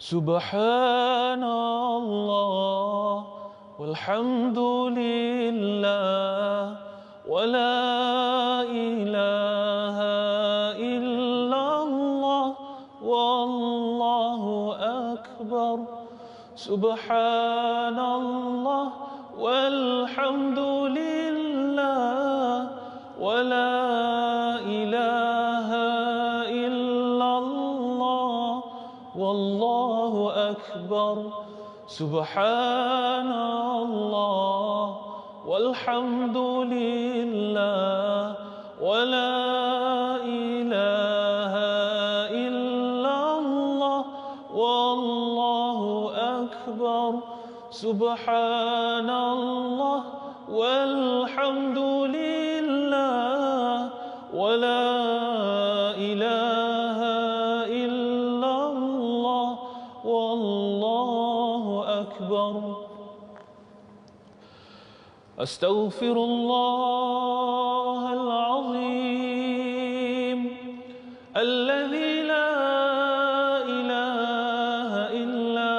Subhanallah walhamdulillah wa la ilaha illallah wallahu akbar. Subhanallah walhamdulillah wa la ilaha illallah wallahu akbar. Subhanallah walhamdulillah wa la ilaha illallah wallahu akbar. Subhanallah walhamdulillah wa la ilaha illallah wallahu akbar. Astaghfirullahal azim alladzi la ilaha illa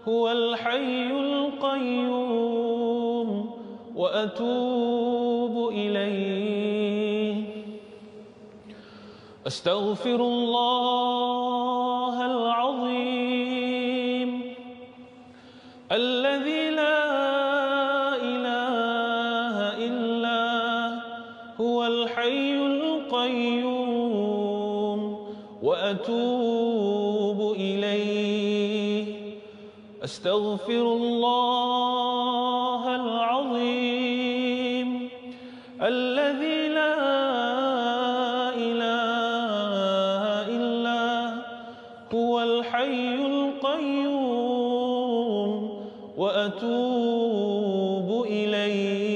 huwal hayyul qayyum wa atubu ilayh. Astaghfirullahal azim alladzi la وأتوب إليه. أستغفر الله العظيم الذي لا إله إلا هو الحي القيوم وأتوب إليه.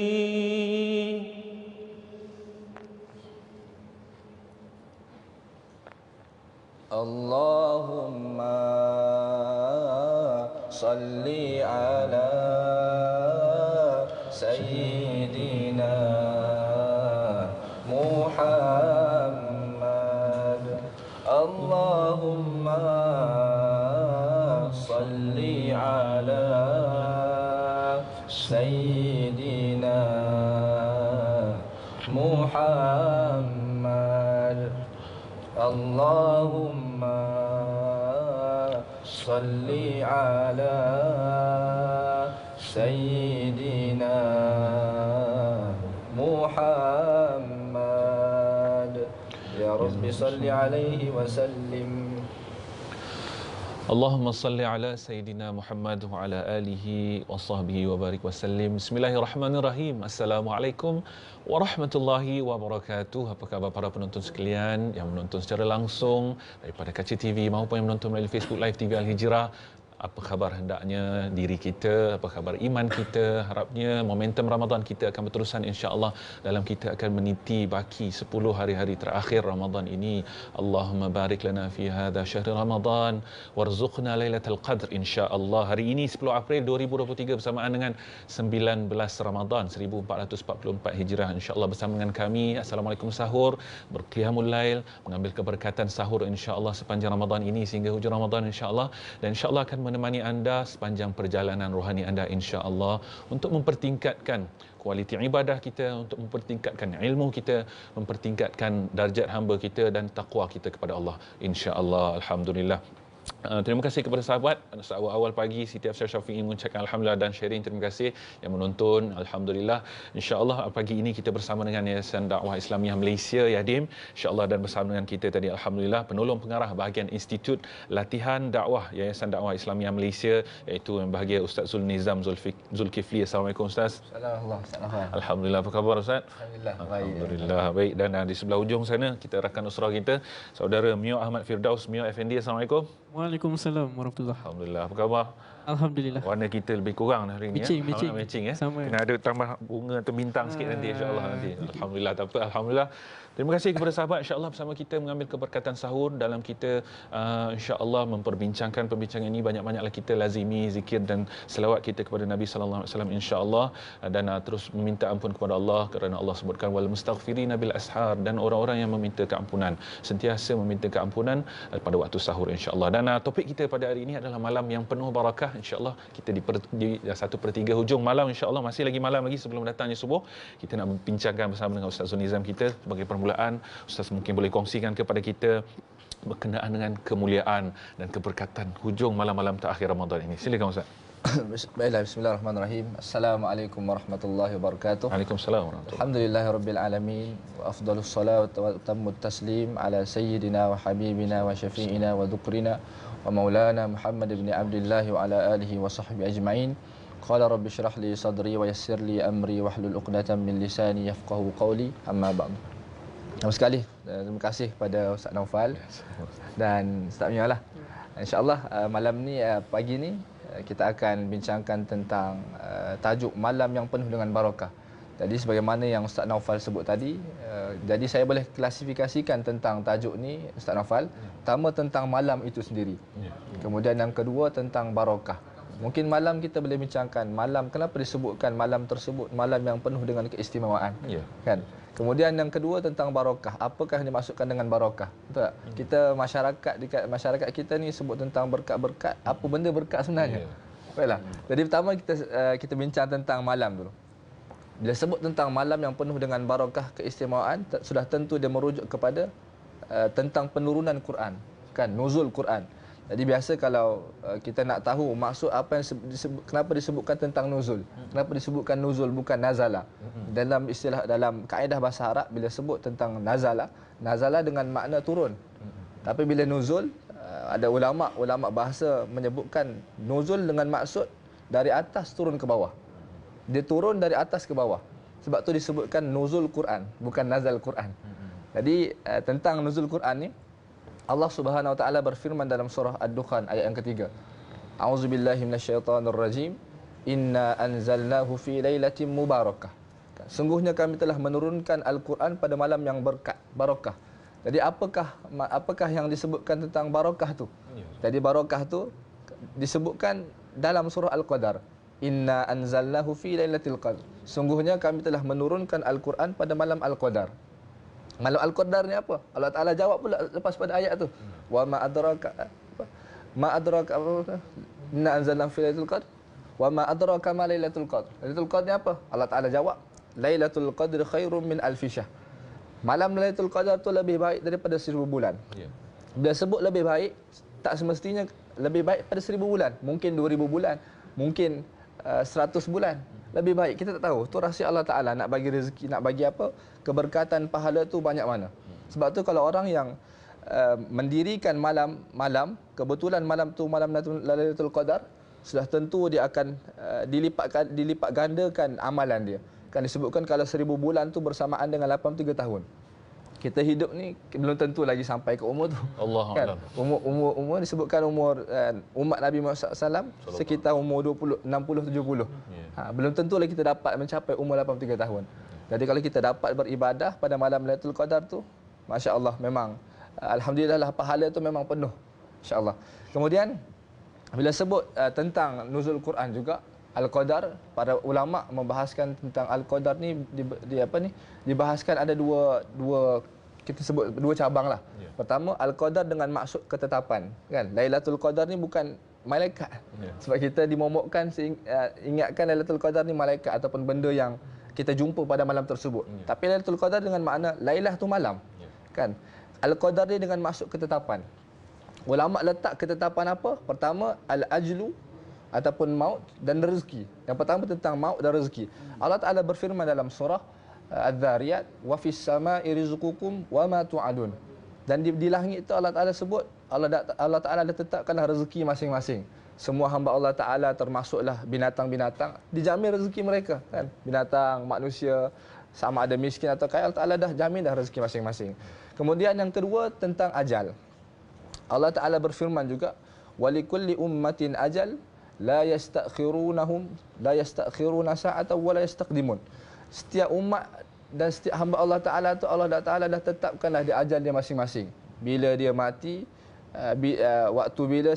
Allahumma salli ala sayyidina Muhammad. Allahumma salli ala sayyidina Muhammad. Allahumma salli ala sayyidina Muhammad. Ya Rabbi salli alaihi wa sallim. Allahumma salli ala Sayyidina Muhammad wa ala alihi wa sahbihi wa barik wa sallim. Bismillahirrahmanirrahim. Assalamualaikum warahmatullahi wabarakatuh. Apa khabar para penonton sekalian yang menonton secara langsung daripada kaca TV maupun yang menonton melalui Facebook Live TV Al-Hijrah? Apa khabar hendaknya diri kita, apa khabar iman kita? Harapnya momentum Ramadan kita akan berterusan insya-Allah dalam kita akan meniti baki 10 hari-hari terakhir Ramadan ini. Allahumma barik lana fi hadha syahr Ramadan warzuqna lailatul qadr insya-Allah. Hari ini 10 April 2023 bersamaan dengan 19 Ramadan 1444 Hijrah insya-Allah. Bersama dengan kami Assalamualaikum Sahur, berqiyamul lail, mengambil keberkatan sahur insya-Allah sepanjang Ramadan ini sehingga hujung Ramadan insya-Allah, dan insya-Allah akan menemani anda sepanjang perjalanan rohani anda insya-Allah untuk mempertingkatkan kualiti ibadah kita, untuk mempertingkatkan ilmu kita, mempertingkatkan darjat hamba kita dan takwa kita kepada Allah insya-Allah. Alhamdulillah. Terima kasih kepada sahabat awal pagi Siti Afsar Syafi'i mengucapkan alhamdulillah, dan sharing terima kasih yang menonton. Alhamdulillah, insya-Allah pagi ini kita bersama dengan Yayasan Dakwah Islamiah Malaysia Yadim insya-Allah, dan bersama dengan kita tadi alhamdulillah penolong pengarah bahagian Institut Latihan Dakwah Yayasan Dakwah Islamiah Malaysia, iaitu yang bahagia Ustaz Zulnizam Zulkifli. Assalamualaikum Ustaz. Assalamualaikum. Alhamdulillah, apa khabar Ustaz? Alhamdulillah. Alhamdulillah baik. Dan di sebelah hujung sana kita rakan usrah kita saudara Mio Ahmad Firdaus Mio Effendi. Assalamualaikum. Waalaikumsalam warahmatullahi. Alhamdulillah, apa khabar? Alhamdulillah. Warna kita lebih kurang hari ni. Matching. Matching ya. Sama. Kena ada tambah bunga atau bintang sikit nanti insya-Allah nanti. Alhamdulillah. Tak apa, alhamdulillah. Terima kasih kepada sahabat, insya-Allah bersama kita mengambil keberkatan sahur dalam kita insya-Allah memperbincangkan perbincangan ini. Banyak-banyaklah kita lazimi zikir dan selawat kita kepada Nabi sallallahu alaihi wasallam insya-Allah, dan terus meminta ampun kepada Allah kerana Allah sebutkan wal mustaghfirina bil ashar, dan orang-orang yang meminta keampunan, sentiasa meminta keampunan pada waktu sahur insya-Allah. Dan topik kita pada hari ini adalah malam yang penuh barakah insya-Allah. Kita di 1/3 hujung malam insya-Allah, masih lagi malam lagi sebelum datangnya subuh. Kita nak membincangkan bersama dengan Ustaz Zulnizam kita. Sebagai permulaan, Ustaz mungkin boleh kongsikan kepada kita berkenaan dengan kemuliaan dan keberkatan hujung malam-malam terakhir Ramadan ini. Silakan Ustaz. Baiklah, bismillahirrahmanirrahim. Assalamualaikum warahmatullahi wabarakatuh. Waalaikumsalam warahmatullahi. Alhamdulillahirabbil alamin wa afdhalus salawat wa tammut taslim ala sayyidina wa habibina wa syafi'ina wa dhukrina wa maulana Muhammad ibn Abdullah wa ala alihi wa sahbihi ajma'in. Qala rabbi shrah li sadri wa yassir li amri wahlul 'uqdatam min lisani yafqahu qawli. Amma ba'd. Pertama sekali, terima kasih kepada Ustaz Naufal dan Ustaz Mia lah. InsyaAllah malam ni, pagi ni, kita akan bincangkan tentang tajuk malam yang penuh dengan barakah. Jadi sebagaimana yang Ustaz Naufal sebut tadi, jadi saya boleh klasifikasikan tentang tajuk ni Ustaz Naufal. Pertama tentang malam itu sendiri. Kemudian yang kedua tentang barakah. Mungkin malam kita boleh bincangkan malam, kenapa disebutkan malam tersebut malam yang penuh dengan keistimewaan. Kan? Kemudian yang kedua tentang barakah. Apakah yang dimaksudkan dengan barakah? Betul tak? Kita masyarakat kita ni sebut tentang berkat-berkat. Apa benda berkat sebenarnya? Baiklah. Jadi pertama kita bincang tentang malam dulu. Bila sebut tentang malam yang penuh dengan barakah, keistimewaan, sudah tentu dia merujuk kepada tentang penurunan Quran, kan, nuzul Quran. Jadi biasa kalau kita nak tahu maksud apa yang kenapa disebutkan tentang nuzul, kenapa disebutkan nuzul bukan nazala. Dalam istilah, dalam kaedah bahasa Arab, bila sebut tentang nazala dengan makna turun. Tapi bila nuzul, ada ulama bahasa menyebutkan nuzul dengan maksud dari atas turun ke bawah. Dia turun dari atas ke bawah. Sebab tu disebutkan nuzul Quran, bukan nazal Quran. Jadi tentang nuzul Quran ni, Allah Subhanahu wa taala berfirman dalam surah Ad-Dukhan ayat yang ketiga. A'udzubillahi minasyaitonirrajim. Inna anzalnahu fi lailatin mubarakah. Sungguhnya kami telah menurunkan Al-Quran pada malam yang barakah. Jadi apakah yang disebutkan tentang barakah tu? Jadi barakah tu disebutkan dalam surah Al-Qadar. Inna anzalnahu fi lailatul qadar. Sungguhnya kami telah menurunkan Al-Quran pada malam Al-Qadar. Malam Al-Qadar ni apa? Allah Ta'ala jawab pula lepas pada ayat tu. Wa ma adraka inna anzalna fi lailatul qadr. Wa ma adraka ma lailatul qadr. Lailatul qadr ni apa? Allah Ta'ala jawab, Lailatul qadr khairum min alfi syahr. Malam Lailatul Qadar tu lebih baik daripada 1000 bulan. Bila sebut lebih baik, tak semestinya lebih baik pada 1000 bulan. Mungkin 2000 bulan, mungkin 100 bulan. Lebih baik, kita tak tahu. Tu rahsia Allah Ta'ala nak bagi rezeki, nak bagi apa, keberkatan pahala tu banyak mana. Sebab tu kalau orang yang mendirikan malam, kebetulan malam tu malam Lailatul Qadar, sudah tentu dia akan dilipat gandakan amalan dia. Kan disebutkan kalau 1000 bulan tu bersamaan dengan 83 tahun. Kita hidup ni belum tentu lagi sampai ke umur tu. Allahu Kan? a'lam. Umur disebutkan umur umat Nabi Muhammad SAW sekitar umur 20, 60, 70. Belum tentu lagi kita dapat mencapai umur 83 tahun. Jadi kalau kita dapat beribadah pada malam Lailatul Qadar tu, masya-Allah, memang alhamdulillah lah, pahala tu memang penuh, insya-Allah. Kemudian bila sebut tentang nuzul Quran juga, Al-Qadar, para ulama membahaskan tentang Al-Qadar ni dibahaskan ada dua kita sebut dua cabang lah. Pertama, Al-Qadar dengan maksud ketetapan, kan. Lailatul Qadar ni bukan malaikat. Sebab kita dimomokkan ingatkan Lailatul Qadar ni malaikat ataupun benda yang kita jumpa pada malam tersebut. Tapi Lailatul Qadar dengan makna Lailah tu malam. Kan? Al-Qadar ni dengan maksud ketetapan. Ulama letak ketetapan apa? Pertama, al-ajlu ataupun maut dan rezeki. Yang pertama tentang maut dan rezeki. Allah Ta'ala berfirman dalam surah Adz-Dzariyat, wa fis sama'i rizqukum wa ma tu'adun. Dan di langit itu Allah Ta'ala sebut, Allah Ta'ala dah tetapkanlah rezeki masing-masing. Semua hamba Allah Ta'ala termasuklah binatang-binatang, dijamin rezeki mereka, kan? Binatang, manusia, sama ada miskin atau kaya, Allah Ta'ala dah jamin dah rezeki masing-masing. Kemudian yang kedua tentang ajal. Allah Ta'ala berfirman juga, walikulli ummatin ajal, la yastakhiruna sa'atan wa la yastaqdimun. Setiap umat dan setiap hamba Allah Taala tu Allah Taala dah tetapkanlah di ajal dia masing-masing. Bila dia mati, waktu bila,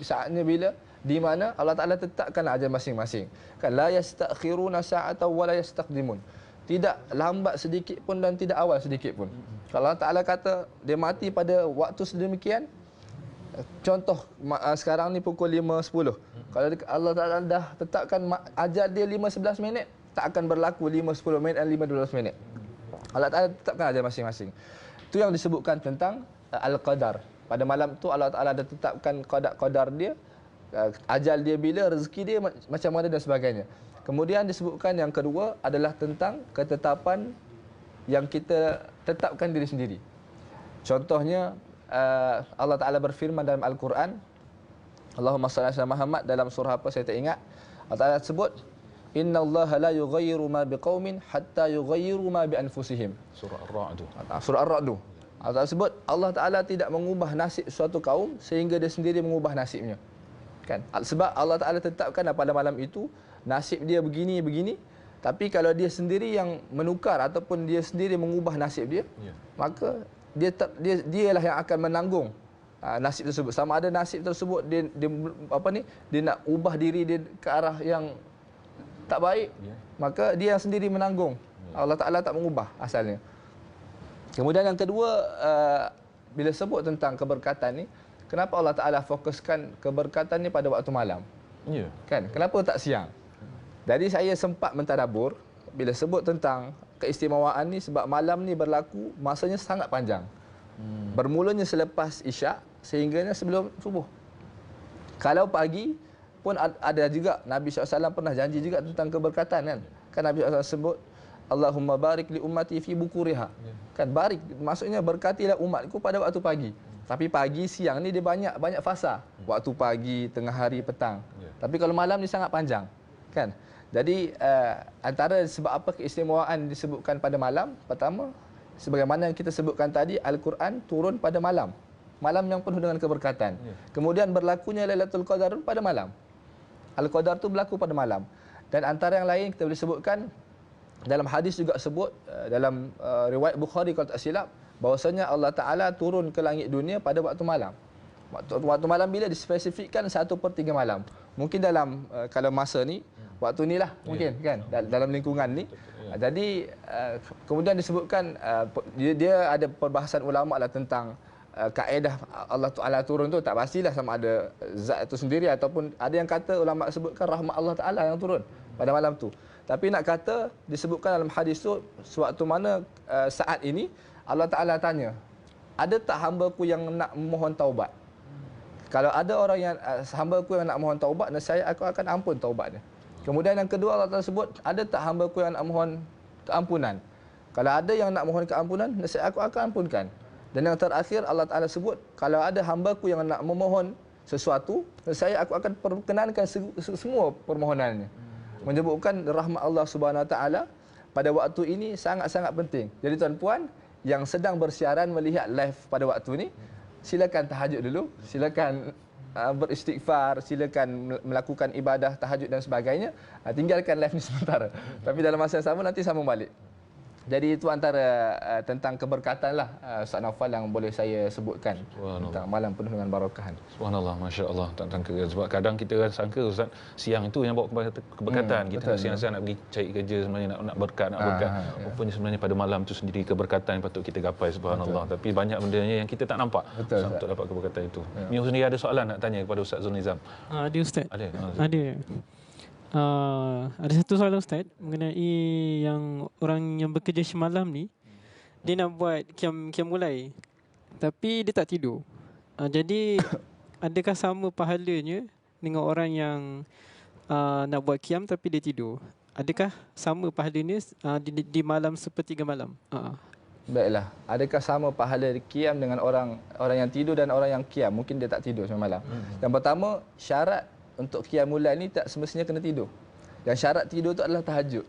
saatnya bila, di mana Allah Taala tetapkanlah ajal masing-masing. Kan la yastakhiruna sa'atan wa la yastaqdimun. Tidak lambat sedikit pun dan tidak awal sedikit pun. Kalau Allah Taala kata dia mati pada waktu sedemikian, contoh sekarang ni pukul 5.10. Kalau Allah Taala dah tetapkan ajal dia 5.11 minit, tak akan berlaku 5.10 minit dan 5.12 minit. Allah Taala tetapkan ajal masing-masing. Itu yang disebutkan tentang al-qadar. Pada malam tu Allah Taala dah tetapkan qadar dia, ajal dia bila, rezeki dia macam mana dan sebagainya. Kemudian disebutkan yang kedua adalah tentang ketetapan yang kita tetapkan diri sendiri. Contohnya Allah Taala berfirman dalam Al-Quran, Allahumma salli ala Muhammad, dalam surah apa saya tak ingat. Allah Taala sebut, innallaha la yughayyiru ma biqaumin hatta yughayyiru ma bi anfusihim. Surah Ar-Ra'd. Surah Ar-Ra'd. Allah Taala sebut Allah Taala tidak mengubah nasib suatu kaum sehingga dia sendiri mengubah nasibnya. Kan? Sebab Allah Taala tetapkan pada malam itu nasib dia begini, tapi kalau dia sendiri yang menukar ataupun dia sendiri mengubah nasib dia, maka dialah yang akan menanggung nasib tersebut. Sama ada nasib tersebut dia nak ubah diri dia ke arah yang tak baik, maka dia yang sendiri menanggung. Allah Taala tak mengubah asalnya. Kemudian yang kedua, bila sebut tentang keberkatan ni, kenapa Allah Taala fokuskan keberkatan ni pada waktu malam? Kan? Kenapa tak siang? Jadi saya sempat mentadabbur bila sebut tentang keistimewaan ni, sebab malam ni berlaku masanya sangat panjang. Bermulanya selepas Isyak sehingga sebelum subuh. Kalau pagi pun ada juga, Nabi SAW pernah janji juga tentang keberkatan kan. Kan Nabi SAW sebut, Allahumma barik li ummati fi bukuriha. Kan barik maksudnya berkatilah umatku pada waktu pagi. Tapi pagi, siang ni dia banyak fasa. Waktu pagi, tengah hari, petang. Tapi kalau malam ni sangat panjang. Kan? Jadi antara sebab apa keistimewaan disebutkan pada malam, pertama sebagaimana yang kita sebutkan tadi, Al-Quran turun pada malam. Malam yang penuh dengan keberkatan. Kemudian berlakunya Lailatul Qadar pada malam. Al-Qadar tu berlaku pada malam. Dan antara yang lain kita boleh sebutkan, dalam hadis juga sebut, dalam riwayat Bukhari kalau tak silap, bahwasanya Allah Taala turun ke langit dunia pada waktu malam. Waktu malam bila dispesifikkan 1/3 malam. Mungkin dalam kalau masa ni, waktu ni lah mungkin kan, dalam lingkungan ni. Jadi kemudian disebutkan, dia ada perbahasan ulama lah tentang kaedah Allah Taala turun tu, tak pastilah sama ada zat itu sendiri ataupun ada yang kata ulama sebutkan rahmat Allah Taala yang turun pada malam tu. Tapi nak kata disebutkan dalam hadis tu, sewaktu mana saat ini Allah Taala tanya, ada tak hamba-Ku yang nak memohon taubat? Kalau ada orang yang hamba-Ku yang nak mohon taubat, nescaya Aku akan ampun taubatnya. Kemudian yang kedua Allah Taala sebut, ada tak hamba-Ku yang nak mohon keampunan? Kalau ada yang nak mohon keampunan, nescaya Aku akan ampunkan. Dan yang terakhir Allah Taala sebut, kalau ada hamba-Ku yang nak memohon sesuatu, nescaya Aku akan perkenankan semua permohonannya. Menyebutkan rahmat Allah Subhanahu Wa Taala pada waktu ini sangat-sangat penting. Jadi tuan-puan yang sedang bersiaran melihat live pada waktu ini, silakan tahajud dulu, silakan beristighfar, silakan melakukan ibadah tahajud dan sebagainya. Tinggalkan live ni sementara. Tapi dalam masa yang sama nanti sambung balik. Jadi itu antara tentang keberkatan lah Ustaz Naufal yang boleh saya sebutkan tentang malam penuh dengan barakahan. Subhanallah, Masya Allah. Tak sangka. Sebab kadang kita sangka Ustaz, siang itu yang bawa keberkatan. Kita siang-siang nak pergi cari kerja sebenarnya, nak berkat. Rupanya sebenarnya pada malam tu sendiri keberkatan yang patut kita gapai. Subhanallah. Betul. Tapi banyak bendanya yang kita tak nampak. Betul, untuk dapat keberkatan itu. Mio sendiri ada soalan nak tanya kepada Ustaz Zulnizam? Ada Ustaz. Ada. Ada satu soalan Ustaz mengenai yang orang yang bekerja semalam ni, dia nak buat qiyam mulai tapi dia tak tidur. Jadi adakah sama pahalanya dengan orang yang nak buat qiyam tapi dia tidur? Adakah sama pahalanya di malam sepertiga malam? Baiklah, adakah sama pahala qiyam dengan orang yang tidur dan orang yang qiyam? Mungkin dia tak tidur semalam. Yang pertama, syarat untuk qiyamul lail ni tak semestinya kena tidur. Yang syarat tidur tu adalah tahajud.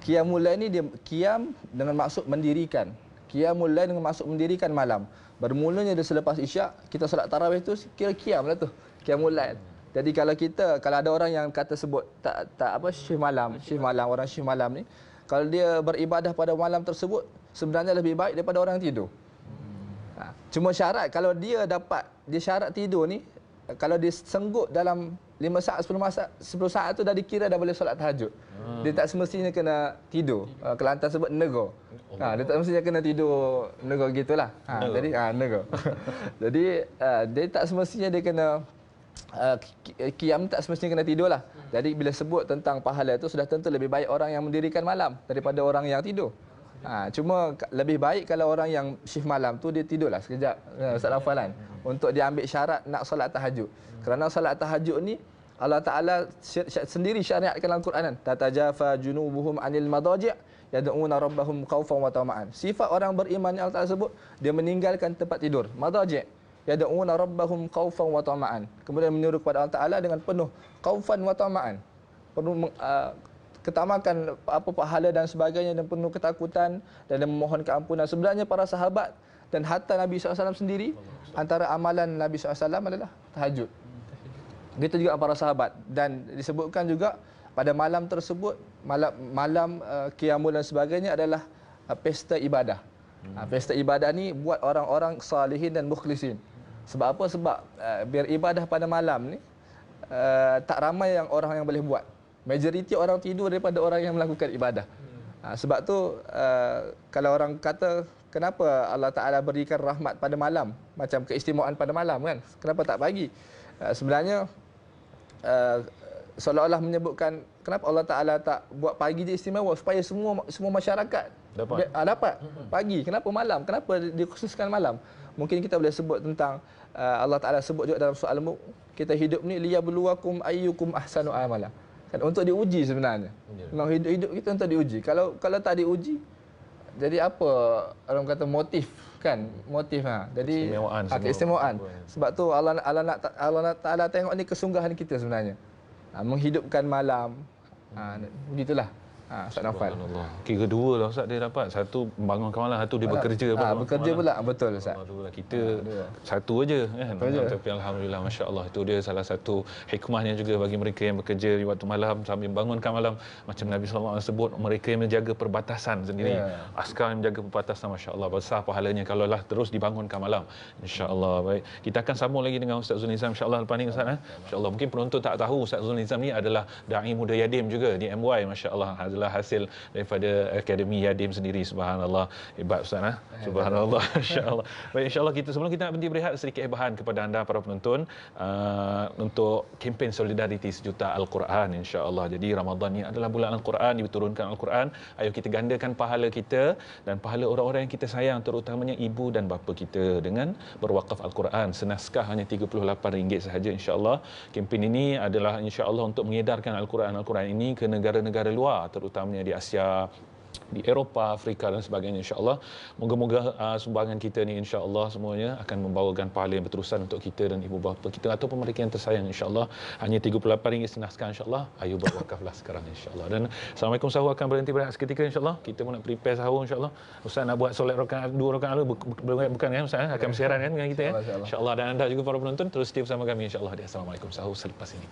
Qiyamul lail ni dia qiyam dengan maksud mendirikan. Qiyamul lail dengan maksud mendirikan malam. Bermulanya dia selepas Isyak, kita solat tarawih tu kira qiyam lah tu. Qiyamul lail. Jadi kalau ada orang yang kata sebut tak apa shift malam, orang shift malam ni, kalau dia beribadah pada malam tersebut sebenarnya lebih baik daripada orang yang tidur. Cuma syarat kalau dia syarat tidur ni, kalau dia senggut dalam 5 saat 10 saat tu dah dikira dah boleh solat tahajud. Dia tak semestinya kena tidur. Kelantan sebut nego. Dia tak semestinya kena tidur nego gitulah. Jadi nego. Jadi dia tak semestinya dia kena qiyam, tak semestinya kena tidur lah. Jadi bila sebut tentang pahala itu sudah tentu lebih baik orang yang mendirikan malam daripada orang yang tidur. Cuma lebih baik kalau orang yang shift malam tu dia tidurlah sekejap, Ustaz Naufal, untuk dia ambil syarat nak solat tahajud. Kerana solat tahajud ni Allah Ta'ala sendiri syariatkan dalam Quran kan. Tatajafa junubuhum anil madaji' yad'una rabbahum khaufan wa tama'an. Sifat orang beriman yang Allah Ta'ala sebut, dia meninggalkan tempat tidur. Madaji' yad'una rabbahum khaufan wa tama'an. Kemudian menyeru kepada Allah Ta'ala dengan penuh khaufan wa tama'an. Penuh ketamakan apa pahala dan sebagainya, dan penuh ketakutan dan memohon keampunan. Sebenarnya para sahabat dan hatta Nabi SAW sendiri, antara amalan Nabi SAW adalah tahajud. Begitu juga para sahabat, dan disebutkan juga pada malam tersebut, malam qiyamul dan sebagainya adalah pesta ibadah. Pesta ibadah ni buat orang-orang salihin dan mukhlisin. Sebab apa? Sebab beribadah pada malam ni tak ramai orang yang boleh buat. Majoriti orang tidur daripada orang yang melakukan ibadah. Sebab tu kalau orang kata kenapa Allah Ta'ala berikan rahmat pada malam, macam keistimewaan pada malam kan, kenapa tak pagi? Sebenarnya seolah-olah menyebutkan kenapa Allah Ta'ala tak buat pagi je istimewa, supaya semua masyarakat dapat pagi. Kenapa malam? Kenapa dikhususkan malam? Mungkin kita boleh sebut tentang Allah Ta'ala sebut juga dalam surah Al-Mulk, kita hidup ni liyabluwakum ayyukum ahsanu amala. Kan, untuk diuji sebenarnya. Memang hidup kita untuk diuji. Kalau tak diuji, jadi apa orang kata motif kan? Motif Jadi keistimewaan. Sebab tu Allah Ta'ala tengok ni kesungguhan kita sebenarnya. Menghidupkan malam. Begitulah. Ustaz Naufal. Kira dua lah Ustaz dia dapat. Satu bangunkan malam, satu dia bekerja. Bekerja pula. Betul Ustaz. Kita satu aja kan. Tapi alhamdulillah, masya-Allah, itu dia salah satu hikmahnya juga bagi mereka yang bekerja di waktu malam sambil bangunkan malam. Macam Nabi sallallahu alaihi wasallam sebut, mereka yang menjaga perbatasan sendiri. Askar yang menjaga perbatasan, masya-Allah, besar pahalanya kalau lah terus dibangunkan malam. Insya-Allah. Baik. Kita akan sambung lagi dengan Ustaz Zul Nizam insya-Allah lepas ni Ustaz. Insya-Allah mungkin penonton tak tahu Ustaz Zul Nizam ni adalah dai muda Yadim juga di MY, masya-Allah. Hasil daripada Akademi Yadim sendiri. Subhanallah, hebat Ustaz. Subhanallah, insya-Allah. Baik, insya-Allah sebelum kita nak berhenti berehat, sedikit hibahan kepada anda para penonton untuk kempen solidariti sejuta Al-Quran, insya-Allah. Jadi Ramadan ni adalah bulan Al-Quran, diturunkan Al-Quran. Ayo kita gandakan pahala kita dan pahala orang-orang yang kita sayang, terutamanya ibu dan bapa kita, dengan berwakaf Al-Quran. Senaskah hanya RM38 sahaja, insya-Allah. Kempen ini adalah insya-Allah untuk mengedarkan Al-Quran ini ke negara-negara luar, terutamanya di Asia, di Eropah, Afrika dan sebagainya, insya-Allah. Moga-moga sumbangan kita ni insya-Allah semuanya akan membawakan pahala yang berterusan untuk kita dan ibu bapa kita ataupun mereka yang tersayang, insya-Allah. Hanya RM38 senaskan, insya-Allah. Ayo berwakaflah sekarang, insya-Allah. Dan Assalamualaikum, sahur akan berhenti berehat seketika, insya-Allah. Kita pun nak prepare sahur, insya-Allah. Ustaz nak buat solat rakaat 2 rakaat dulu, bukan kan Ustaz? Akan bersiaran kan dengan kita ya. Insya-Allah. Dan anda juga para penonton terus setia bersama kami, insya-Allah, di Assalamualaikum sahur selepas ini.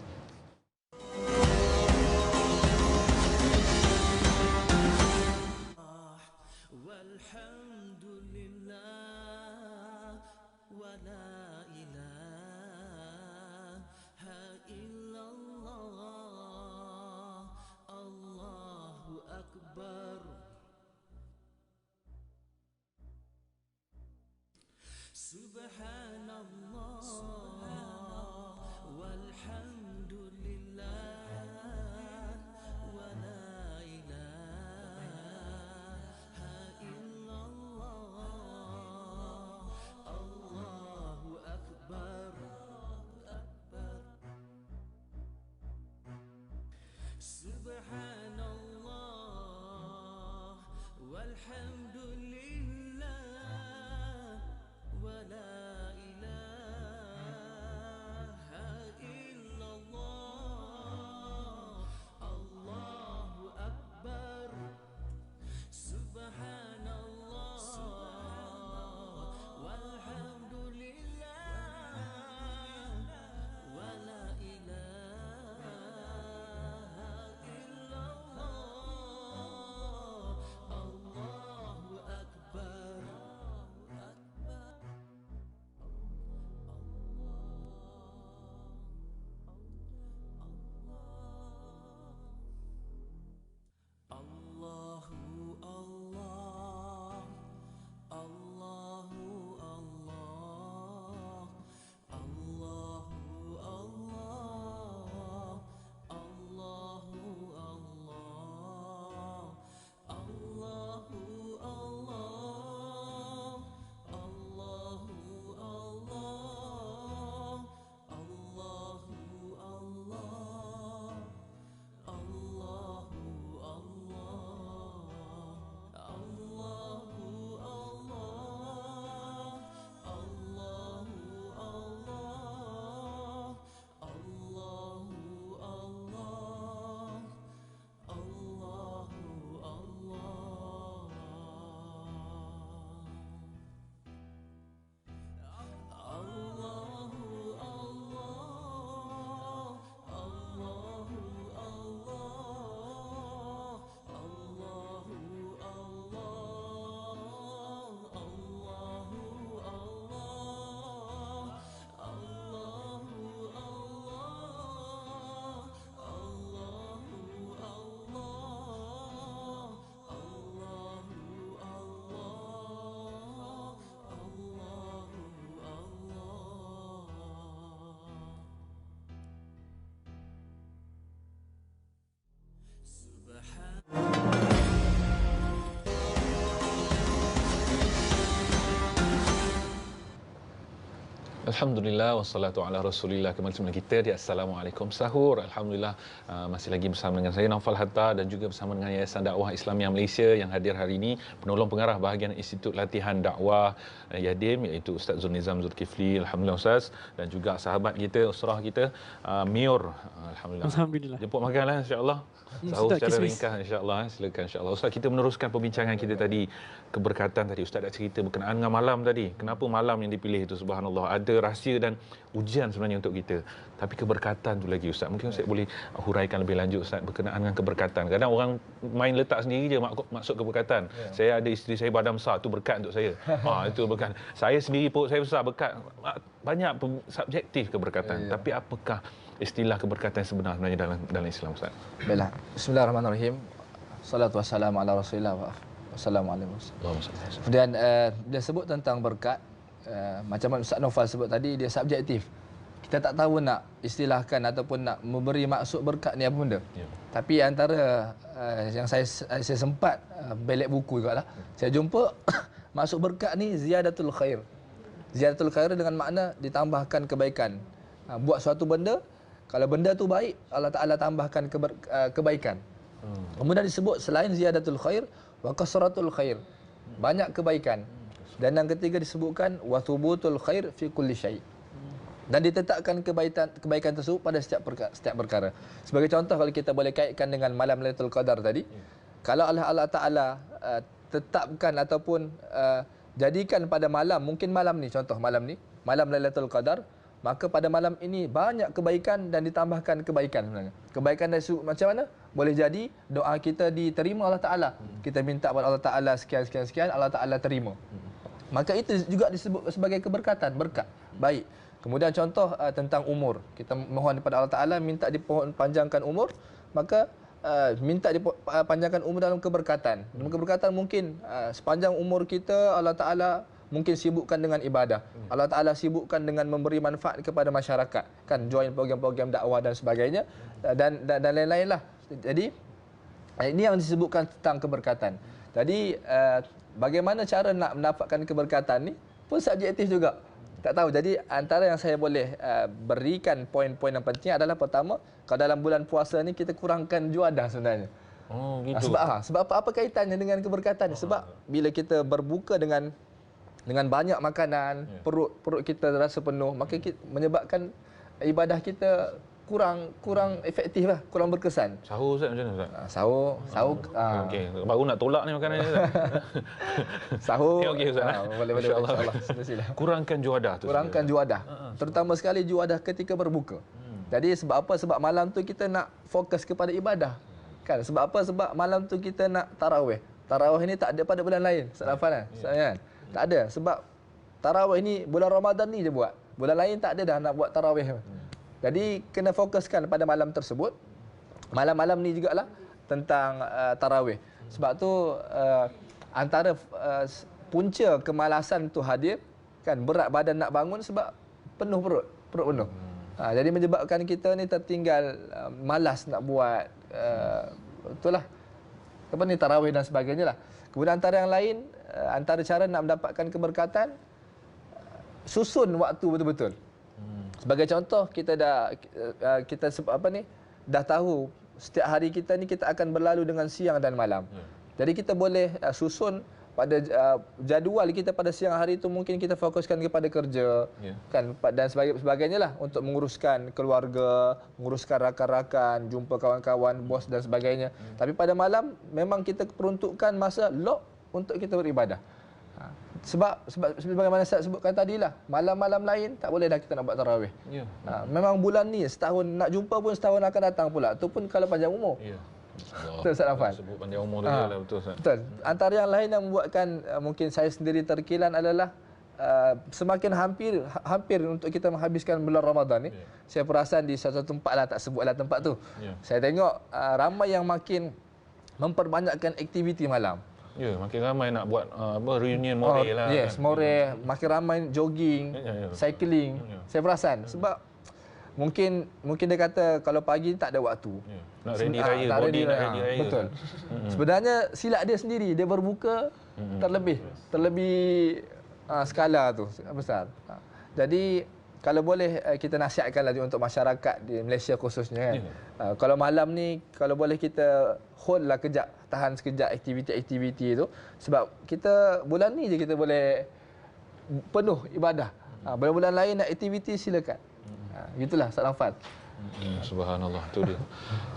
Alhamdulillah wassalatu ala Rasulillah. Kembali semula kita di Assalamualaikum Sahur. Alhamdulillah masih lagi bersama dengan saya Naufal Hatta dan juga bersama dengan Yayasan Dakwah Islamiyah Malaysia yang hadir hari ini, penolong pengarah bahagian Institut Latihan Dakwah Yadim, iaitu Ustaz Zulnizam Zulkifli. Alhamdulillah Ustaz, dan juga sahabat kita, usrah kita Miur. Alhamdulillah. Jemput makanlah insya-Allah. Sahur secara ringkas insya-Allah. Silakan insya-Allah. Ustaz, kita meneruskan perbincangan kita tadi, keberkatan tadi. Ustaz dah cerita berkenaan dengan malam tadi. Kenapa malam yang dipilih itu, subhanallah. Ada rahsia dan ujian sebenarnya untuk kita. Tapi keberkatan tu lagi Ustaz. Mungkin Ustaz boleh huraikan lebih lanjut Ustaz berkenaan dengan keberkatan. Kadang orang main letak sendiri je maksud keberkatan. Saya ada isteri saya badan besar, tu berkat untuk saya. Itu berkat. Saya sendiri perut saya besar, berkat. Banyak subjektif keberkatan. Tapi apakah istilah keberkatan sebenarnya dalam Islam Ustaz? Baiklah. Bismillahirrahmanirrahim. Salatu wassalamu ala Rasulillah wa assalamualaikum. Kemudian dia sebut tentang berkat, macam mana Ustaz Naufal sebut tadi, dia subjektif. Kita tak tahu nak istilahkan ataupun nak memberi maksud berkat ni apa benda. Tapi antara yang saya sempat belik buku juga lah, saya jumpa maksud berkat ni ziyadatul khair. Ziyadatul khair dengan makna ditambahkan kebaikan. Buat suatu benda, kalau benda tu baik, Allah Ta'ala tambahkan kebaikan. Kemudian disebut selain ziyadatul khair wa kasratul khair, banyak kebaikan. Dan yang ketiga disebutkan wa thubutul khair fi kulli syai', dan ditetapkan kebaikan tersebut pada setiap perkara. Sebagai contoh, kalau kita boleh kaitkan dengan malam Lailatul Qadar tadi, kalau Allah Ta'ala tetapkan ataupun jadikan pada malam, mungkin malam ni, contoh malam ni, malam Lailatul Qadar, maka pada malam ini banyak kebaikan dan ditambahkan kebaikan sebenarnya. Kebaikan dari sudut macam mana? Boleh jadi doa kita diterima Allah Ta'ala. Kita minta kepada Allah Ta'ala sekian, Allah Ta'ala terima. Maka itu juga disebut sebagai keberkatan, berkat. Baik. Kemudian contoh tentang umur. Kita mohon kepada Allah Ta'ala, minta dipanjangkan umur, maka minta dipanjangkan umur dalam keberkatan. Dalam keberkatan mungkin sepanjang umur kita Allah Ta'ala mungkin sibukkan dengan ibadah. Allah Ta'ala sibukkan dengan memberi manfaat kepada masyarakat. Kan, join program-program dakwah dan sebagainya. Dan lain-lain lah. Jadi, ini yang disebutkan tentang keberkatan. Jadi, bagaimana cara nak mendapatkan keberkatan ni pun subjektif juga. Tak tahu. Jadi, antara yang saya boleh berikan poin-poin yang penting adalah, pertama, kalau dalam bulan puasa ni kita kurangkan juadah sebenarnya. Oh, gitu. Sebab apa kaitannya dengan keberkatan? Sebab bila kita berbuka dengan banyak makanan, perut kita terasa penuh, maka menyebabkan ibadah kita kurang efektif lah, kurang berkesan. Sahur Ustaz macam mana Ustaz? Sahur. Okey, baru nak tolak ni makanan ni Ustaz. Sahur. Okey Ustaz. Boleh insya-Allah. Kurangkan juadah tu. Kurangkan juadah. Terutama sekali juadah ketika berbuka. Jadi sebab apa? Sebab malam tu kita nak fokus kepada ibadah. Kan? Sebab apa? Sebab malam tu kita nak tarawih. Tarawih ni tak ada pada bulan lain. Ustaz hafal kan? Kan? Tak ada. Sebab tarawih ni bulan Ramadan ni je buat. Bulan lain tak ada dah nak buat tarawih. Jadi kena fokuskan pada malam tersebut. Malam-malam ni jugalah tentang tarawih. Sebab tu antara punca kemalasan tu hadir, kan, berat badan nak bangun sebab penuh perut penuh. Jadi menyebabkan kita ni tertinggal, malas nak buat itulah apa ni, tarawih dan sebagainya lah. Kemudian antara yang lain, antara cara nak mendapatkan keberkatan, susun waktu betul-betul. Sebagai contoh, kita dah tahu setiap hari kita ni kita akan berlalu dengan siang dan malam. Jadi kita boleh susun pada jadual kita pada siang hari itu, mungkin kita fokuskan kepada kerja, kan, dan sebagainya lah, untuk menguruskan keluarga, menguruskan rakan-rakan, jumpa kawan-kawan, bos dan sebagainya. Tapi pada malam memang kita peruntukkan masa lock untuk kita beribadah. Sebab sebagaimana saya sebutkan tadilah, malam-malam lain tak boleh dah kita nak buat tarawih. Memang bulan ni setahun nak jumpa pun setahun akan datang pula. Tu pun kalau panjang umur. Betul Ustaz Afan. Sebut panjang umur dia lah, betul Ustaz. Betul. Antara yang lain yang membuatkan mungkin saya sendiri terkilan adalah semakin hampir untuk kita menghabiskan bulan Ramadan ni, saya perasan di satu tempat lah, tak sebutlah tempat tu. Saya tengok ramai yang makin memperbanyakkan aktiviti malam. Makin ramai nak buat reunion more lah. Yes, more. Makin ramai jogging, cycling. Saya perasan sebab mungkin dia kata kalau pagi tak ada waktu. Nak ready raya, body nak ready raya. Betul. Sebenarnya silap dia sendiri, dia berbuka terlebih skala tu besar. Jadi kalau boleh kita nasihatkan lagi untuk masyarakat di Malaysia khususnya kan. Kalau malam ni kalau boleh kita hold lah kejap, tahan sekejap aktiviti-aktiviti itu, sebab kita bulan ni je kita boleh penuh ibadah. Bulan-bulan lain nak aktiviti silakan. Gitulah Ustaz Nafal. Subhanallah, tu dia.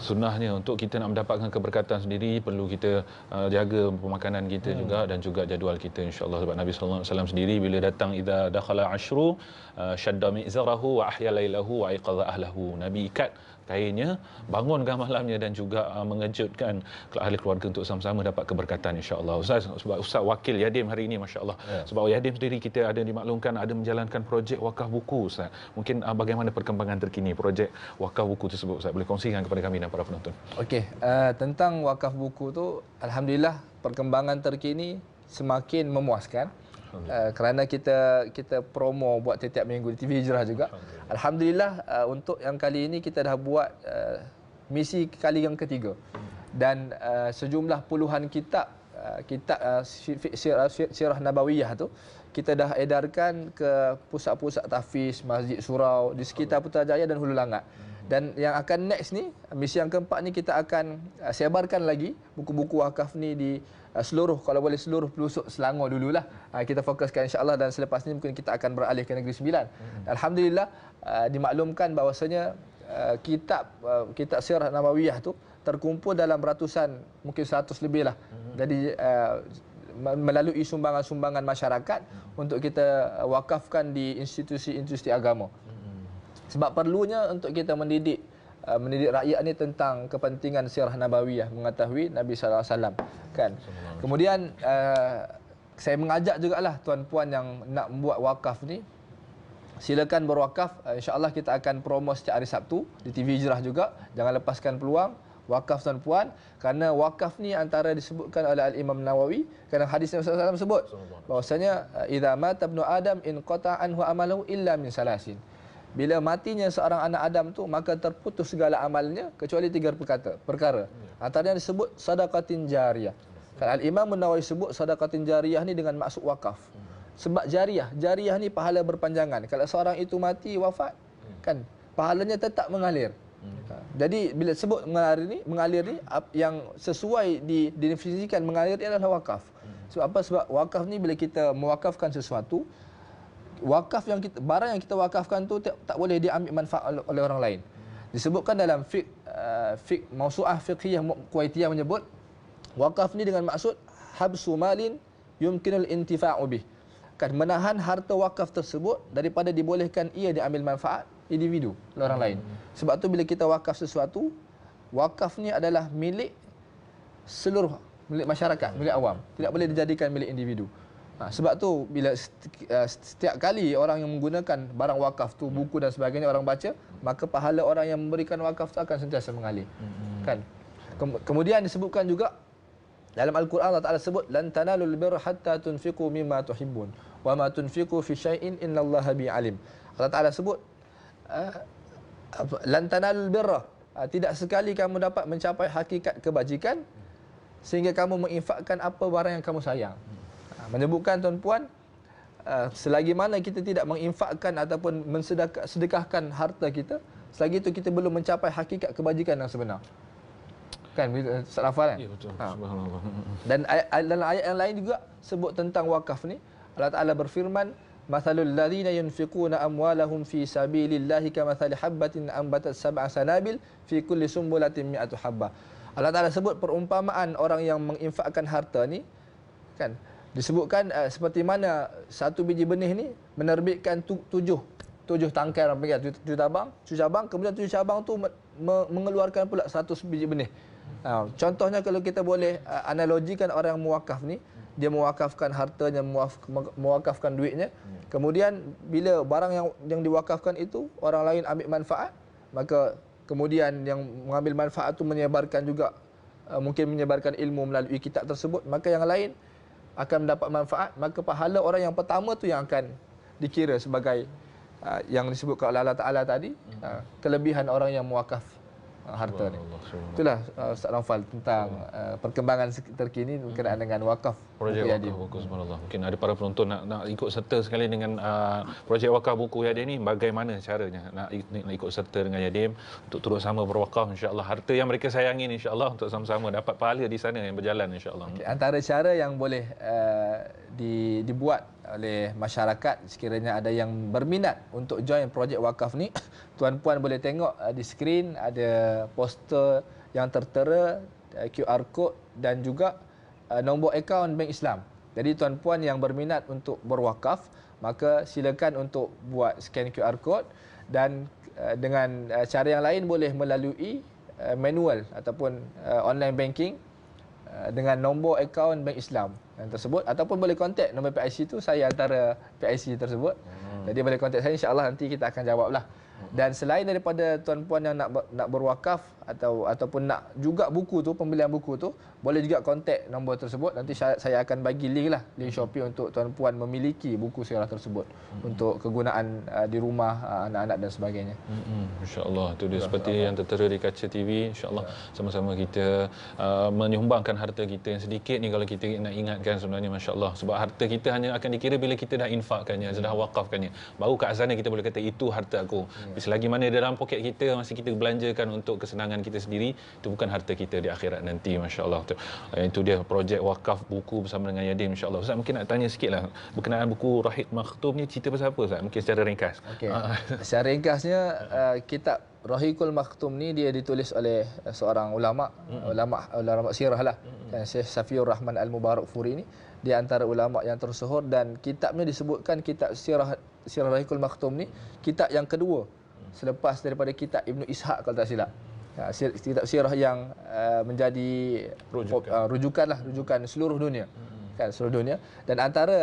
Sunnahnya untuk kita nak mendapatkan keberkatan sendiri perlu kita jaga pemakanan kita juga dan juga jadual kita insya-Allah, sebab Nabi sallallahu alaihi wasallam sendiri bila datang idza dakhala ashru shadda mi'zarahu wa ahya lailahu wa aiqadha ahlahu. Nabi ikat kainnya, bangunkan malamnya dan juga mengejutkan ahli keluarga untuk sama-sama dapat keberkatan insya-Allah. Ustaz, sebab Ustaz wakil Yadim hari ini masya-Allah. Sebab Yadim sendiri kita ada dimaklumkan ada menjalankan projek wakaf buku Ustaz. Mungkin bagaimana perkembangan terkini projek wakaf buku tersebut Ustaz, boleh kongsikan kepada kami dan para penonton. Okey, tentang wakaf buku tu alhamdulillah perkembangan terkini semakin memuaskan. Kerana kita promo buat setiap minggu di TV Hijrah juga. Alhamdulillah untuk yang kali ini kita dah buat misi kali yang ketiga. Dan sejumlah puluhan kitab sirah nabawiyah tu kita dah edarkan ke pusat-pusat tahfiz, masjid surau di sekitar Putrajaya dan Hulu Langat. Dan yang akan next ni, misi yang keempat ni kita akan sebarkan lagi buku-buku wakaf ni di seluruh, kalau boleh seluruh pelosok Selangor dululah. Kita fokuskan insya-Allah, dan selepas ni mungkin kita akan beralih ke Negeri Sembilan. Alhamdulillah dimaklumkan bahawasanya kitab sirah nabawiyah tu terkumpul dalam ratusan, mungkin 100 lebih lah. Jadi melalui sumbangan-sumbangan masyarakat untuk kita wakafkan di institusi-institusi agama. Sebab perlunya untuk kita mendidik rakyat ni tentang kepentingan sirah nabawiyah, mengetahui Nabi sallallahu alaihi wasallam kan. Kemudian saya mengajak jugalah tuan-puan yang nak membuat wakaf ni, silakan berwakaf. Insya-Allah kita akan promo setiap hari Sabtu di TV Hijrah juga. Jangan lepaskan peluang wakaf tuan-puan, kerana wakaf ni antara disebutkan oleh Al-Imam Nawawi, kerana hadis Nabi sallallahu alaihi wasallam sebut bahwasanya idza mata ibnu adam in qata'a anhu amaluhu illa min salasin. Bila matinya seorang anak Adam tu, maka terputus segala amalnya kecuali 3 perkara. Antaranya disebut sedekatin jariyah. Kan Al-Imam Nawawi sebut sedekatin jariyah ni dengan maksud wakaf. Sebab jariyah ni pahala berpanjangan. Kalau seorang itu mati wafat, kan pahalanya tetap mengalir. Jadi bila sebut mengalir ni yang sesuai didefinisikan mengalir adalah wakaf. Sebab apa? Sebab wakaf ni bila kita mewakafkan sesuatu, barang yang kita wakafkan tu tak boleh diambil manfaat oleh orang lain. Disebutkan dalam fiqh mausu'ah fiqhiyah Kuwaitiyah menyebut wakaf ni dengan maksud habsu malin yumkinul intifa'u bih. Kan menahan harta wakaf tersebut daripada dibolehkan ia diambil manfaat individu oleh orang lain. Sebab tu bila kita wakaf sesuatu, wakaf ni adalah milik seluruh, milik masyarakat, milik awam. Tidak boleh dijadikan milik individu. Sebab tu bila setiap kali orang yang menggunakan barang wakaf tu, buku dan sebagainya, orang baca, maka pahala orang yang memberikan wakaf tu akan sentiasa mengalir. Kan? Kemudian disebutkan juga dalam Al-Quran, Allah Taala sebut lan tanalul birra hatta tunfiqu mimma tuhibbun wa ma tunfiqu fi syai'in innallaha bi alim. Allah Taala sebut lan tanalul birra, tidak sekali kamu dapat mencapai hakikat kebajikan sehingga kamu menginfakkan apa barang yang kamu sayang. Menyebutkan tuan-puan, selagi mana kita tidak menginfakkan ataupun sedekahkan harta kita, selagi itu kita belum mencapai hakikat kebajikan yang sebenar. Kan Ustaz Nafal kan? Ya betul. Subhanallah. Dan dalam ayat yang lain juga sebut tentang wakaf ni. Allah Taala berfirman, "Mathalul ladzina yunfiquna amwalahum fi sabilillahi kamathali habbatin ambatat sab'a sanabil fi kulli sumbulatin mi'atu habbah." Allah Taala sebut perumpamaan orang yang menginfakkan harta ni, kan? Disebutkan seperti mana satu biji benih ni menerbitkan tujuh tangkai, orang panggil tujuh cabang, kemudian 7 cabang tu mengeluarkan pula 100 biji benih. Contohnya kalau kita boleh analogikan orang yang mewakaf ni, dia mewakafkan hartanya, mewakafkan duitnya, kemudian bila barang yang diwakafkan itu orang lain ambil manfaat, maka kemudian yang mengambil manfaat tu menyebarkan juga, mungkin menyebarkan ilmu melalui kitab tersebut, maka yang lain akan mendapat manfaat, maka pahala orang yang pertama tu yang akan dikira sebagai yang disebutkan oleh Allah Ta'ala tadi, kelebihan orang yang mewakaf harta ni. Subhanallah. Itulah Ustaz Naufal tentang perkembangan terkini berkenaan dengan wakaf Projek buku wakaf Yadim. buku, subhanallah. Mungkin ada para penonton nak ikut serta sekali dengan projek wakaf buku Yadim ni, bagaimana caranya nak ikut serta dengan Yadim untuk turut sama berwakaf, insya-Allah. Harta yang mereka sayangi insya-Allah untuk sama-sama dapat pahala di sana yang berjalan, insya-Allah. Okay. Antara cara yang boleh dibuat oleh masyarakat sekiranya ada yang berminat untuk join projek wakaf ni, tuan-puan boleh tengok di skrin ada poster yang tertera, QR code dan juga nombor akaun Bank Islam. Jadi tuan-puan yang berminat untuk berwakaf, maka silakan untuk buat scan QR code, dan dengan cara yang lain boleh melalui manual ataupun online banking dengan nombor akaun Bank Islam yang tersebut, ataupun boleh kontak nombor PIC tu, saya antara PIC tersebut. Jadi boleh kontak saya, insya-Allah nanti kita akan jawablah. Dan selain daripada tuan-puan yang nak berwakaf ataupun nak juga buku tu, pembelian buku tu, boleh juga kontak nombor tersebut. Nanti saya akan bagi link Shopee untuk tuan-puan memiliki buku sirah tersebut untuk kegunaan di rumah anak-anak dan sebagainya. Insya-Allah, itu dia seperti yang tertera di kaca TV. Insya-Allah sama-sama kita menyumbangkan harta kita yang sedikit ni, kalau kita nak ingatkan sebenarnya, masya-Allah, sebab harta kita hanya akan dikira bila kita dah infakkannya, sudah wakafkannya. Baru kat sana kita boleh kata itu harta aku. Selagi mana dalam poket kita masih kita belanjakan untuk kesenangan kita sendiri, itu bukan harta kita di akhirat nanti, masya-Allah. Itu dia projek wakaf buku bersama dengan Yadim, insya-Allah. Ustaz mungkin nak tanya sikitlah berkenaan buku Rahid Makhtum ni, cerita pasal apa Ustaz? Mungkin secara ringkas. Okey. Secara ringkasnya, kitab Rahikul Makhtum ni dia ditulis oleh seorang ulama sirah lah. Kan, Syekh Safiur Rahman Al-Mubarakfuri ni di antara ulama yang tersohor, dan kitabnya disebutkan kitab Sirah Rahikul Makhtum ni kitab yang kedua selepas daripada kitab Ibnu Ishaq kalau tak silap. Kitab sirah yang menjadi rujukan seluruh dunia. Kan, seluruh dunia. Dan antara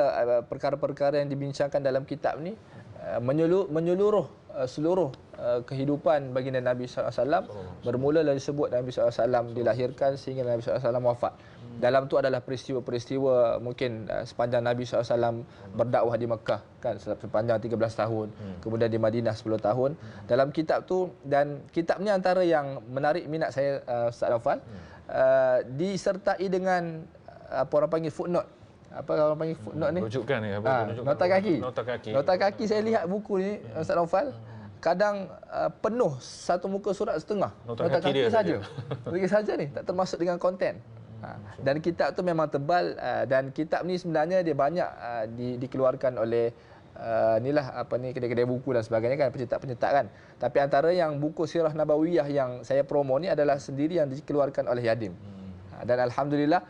perkara-perkara yang dibincangkan dalam kitab ni menyeluruh seluruh kehidupan baginda Nabi SAW, bermula dari sebut Nabi SAW dilahirkan sehingga Nabi SAW wafat. Dalam tu adalah peristiwa-peristiwa mungkin sepanjang Nabi SAW berdakwah di Mekah, kan, sepanjang 13 tahun, kemudian di Madinah 10 tahun. Dalam kitab tu, dan kitab ni antara yang menarik minat saya, Ustaz Naufal, disertai dengan apa orang panggil footnote. Apa orang panggil footnote ni? Rujukan ni apa? Nota kaki. Nota kaki Saya lihat buku ni, Ustaz Naufal, kadang penuh satu muka surat setengah. Nota kaki saja. Begitu saja ni, tak termasuk dengan konten. Dan kitab tu memang tebal, dan kitab ni sebenarnya dia banyak dikeluarkan oleh kedai-kedai buku dan sebagainya, kan, pencetak-pencetak kan. Tapi antara yang buku Sirah Nabawiyah yang saya promo ni adalah sendiri yang dikeluarkan oleh Yadim. Dan alhamdulillah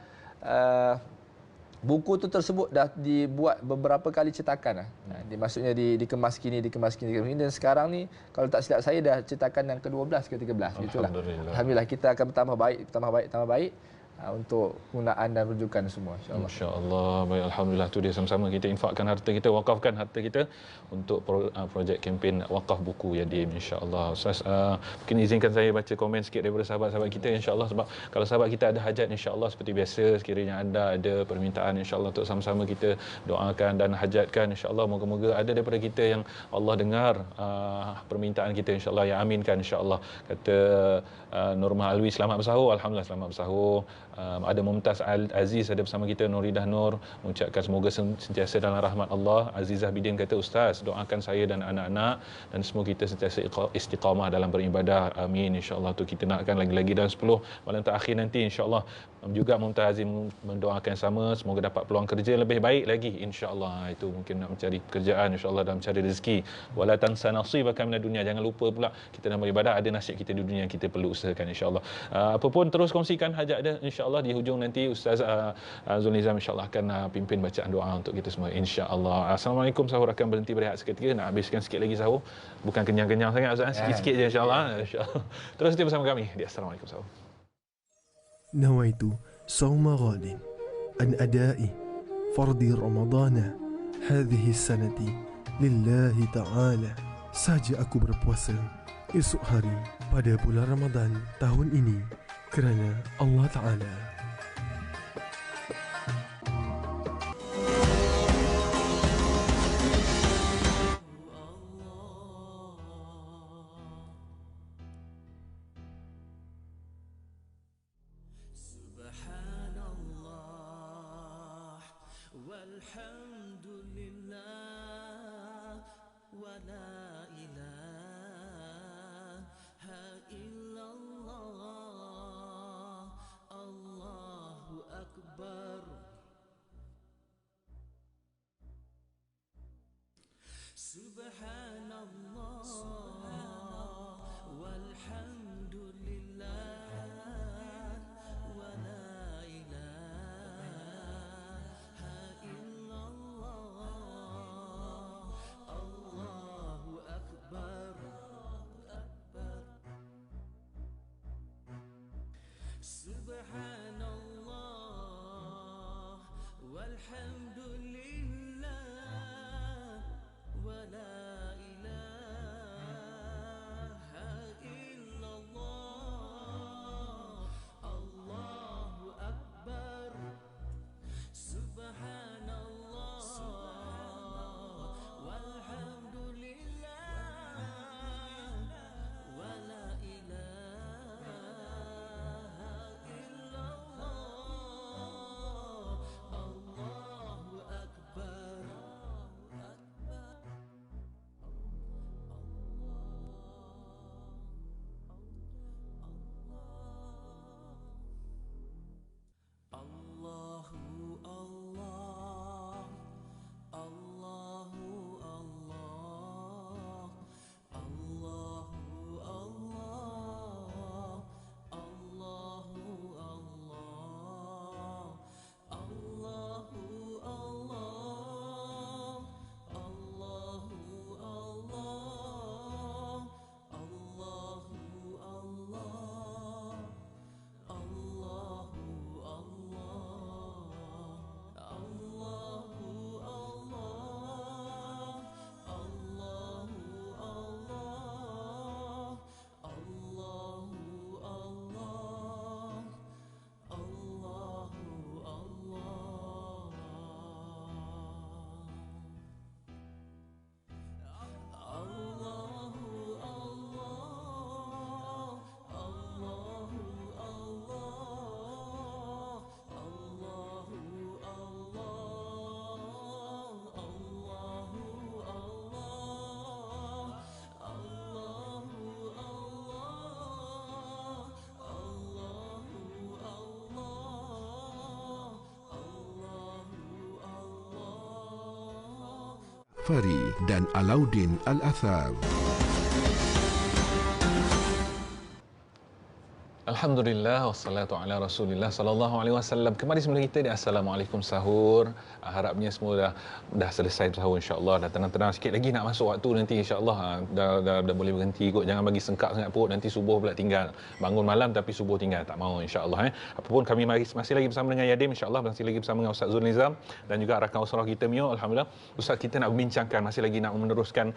buku tu tersebut dah dibuat beberapa kali cetakan. Maksudnya dikemas kini, dan sekarang ni kalau tak silap saya dah cetakan yang ke-12 ke 13 gitulah. Alhamdulillah, kita akan tambah baik untuk penggunaan dan rujukan semua, insya-Allah. Masya-Allah. Baik, alhamdulillah, tu dia, sama-sama kita infakkan harta kita, wakafkan harta kita untuk projek kempen wakaf buku Yadim, insya-Allah. Ustaz, mungkin izinkan saya baca komen sikit daripada sahabat-sahabat kita, insya-Allah, sebab kalau sahabat kita ada hajat, insya-Allah seperti biasa, sekiranya anda ada permintaan, insya-Allah untuk sama-sama kita doakan dan hajatkan, insya-Allah. Moga-moga ada daripada kita yang Allah dengar permintaan kita, insya-Allah, yang aminkan, insya-Allah. Kata Nurmah Alwi, selamat bersahur. Alhamdulillah, selamat bersahur. Ada Mumtaz Aziz ada bersama kita, Nuridah Nur mengucapkan semoga sentiasa dalam rahmat Allah. Azizah Bidin kata, Ustaz, doakan saya dan anak-anak dan semua kita sentiasa istiqamah dalam beribadah. Amin, insya-Allah. Tu kita nakkan lagi-lagi dalam 10 malam terakhir nanti, insya-Allah. Juga Mumtaz Azim mendoakan sama, semoga dapat peluang kerja lebih baik lagi, insya-Allah. Itu mungkin nak mencari pekerjaan, insya-Allah, dalam mencari rezeki. Wala tansa nasibaka minad dunya, jangan lupa pula kita dalam beribadah ada nasib kita di dunia yang kita perlu usahakan, insya-Allah. Apapun terus kongsikan hajat dia, insya-Allah. Di hujung nanti Ustaz Zulnizam insya-Allah akan pimpin bacaan doa untuk kita semua, insya-Allah. Assalamualaikum. Sahur akan berhenti berehat seketika, nak habiskan sikit lagi sahur. Bukan kenyang-kenyang sangat Ustaz, sikit-sikit je, insya-Allah. Insya-Allah. Terus setia bersama kami di Assalamualaikum sahur. نويت صوم غد عن أداء فرض رمضان هذه السنة لله تعالى. Saja aku berpuasa esok hari pada bulan Ramadan tahun ini kerana Allah Ta'ala. Walhamdulillah wa la ilaha illallah, Allahu akbar. Subhanallah walhamdulillah wa la ilaha illallah, Allahu akbar. Subhanallah walhamdulillah wa la ilaha illallah, Allahu akbar. Subhanallah walhamdulillah wa la ilaha illallah, Allahu akbar. Allahu Allah, Allahu Allah, Allahu Allah, Allahu Allah, Allahu Allah, Allahu Allah, Allahu Allah, Allahu Fari dan Alauddin Al-Athar. Alhamdulillah wassalatu ala Rasulillah sallallahu alaihi wasallam. Kembali semula kita di Assalamualaikum Sahur. Harapnya semua dah selesai sahur insya-Allah, dah tenang-tenang sikit lagi nak masuk waktu nanti insya-Allah. Dah boleh berhenti kot, jangan bagi sengkak sangat perut nanti subuh pula tinggal. Bangun malam tapi subuh tinggal, tak mau insya-Allah Apapun kami masih lagi bersama dengan Yadim insya-Allah, masih lagi bersama dengan Ustaz Zul Nizam dan juga rakan usrah kita Mio. Alhamdulillah Ustaz kita nak membincangkan, masih lagi nak meneruskan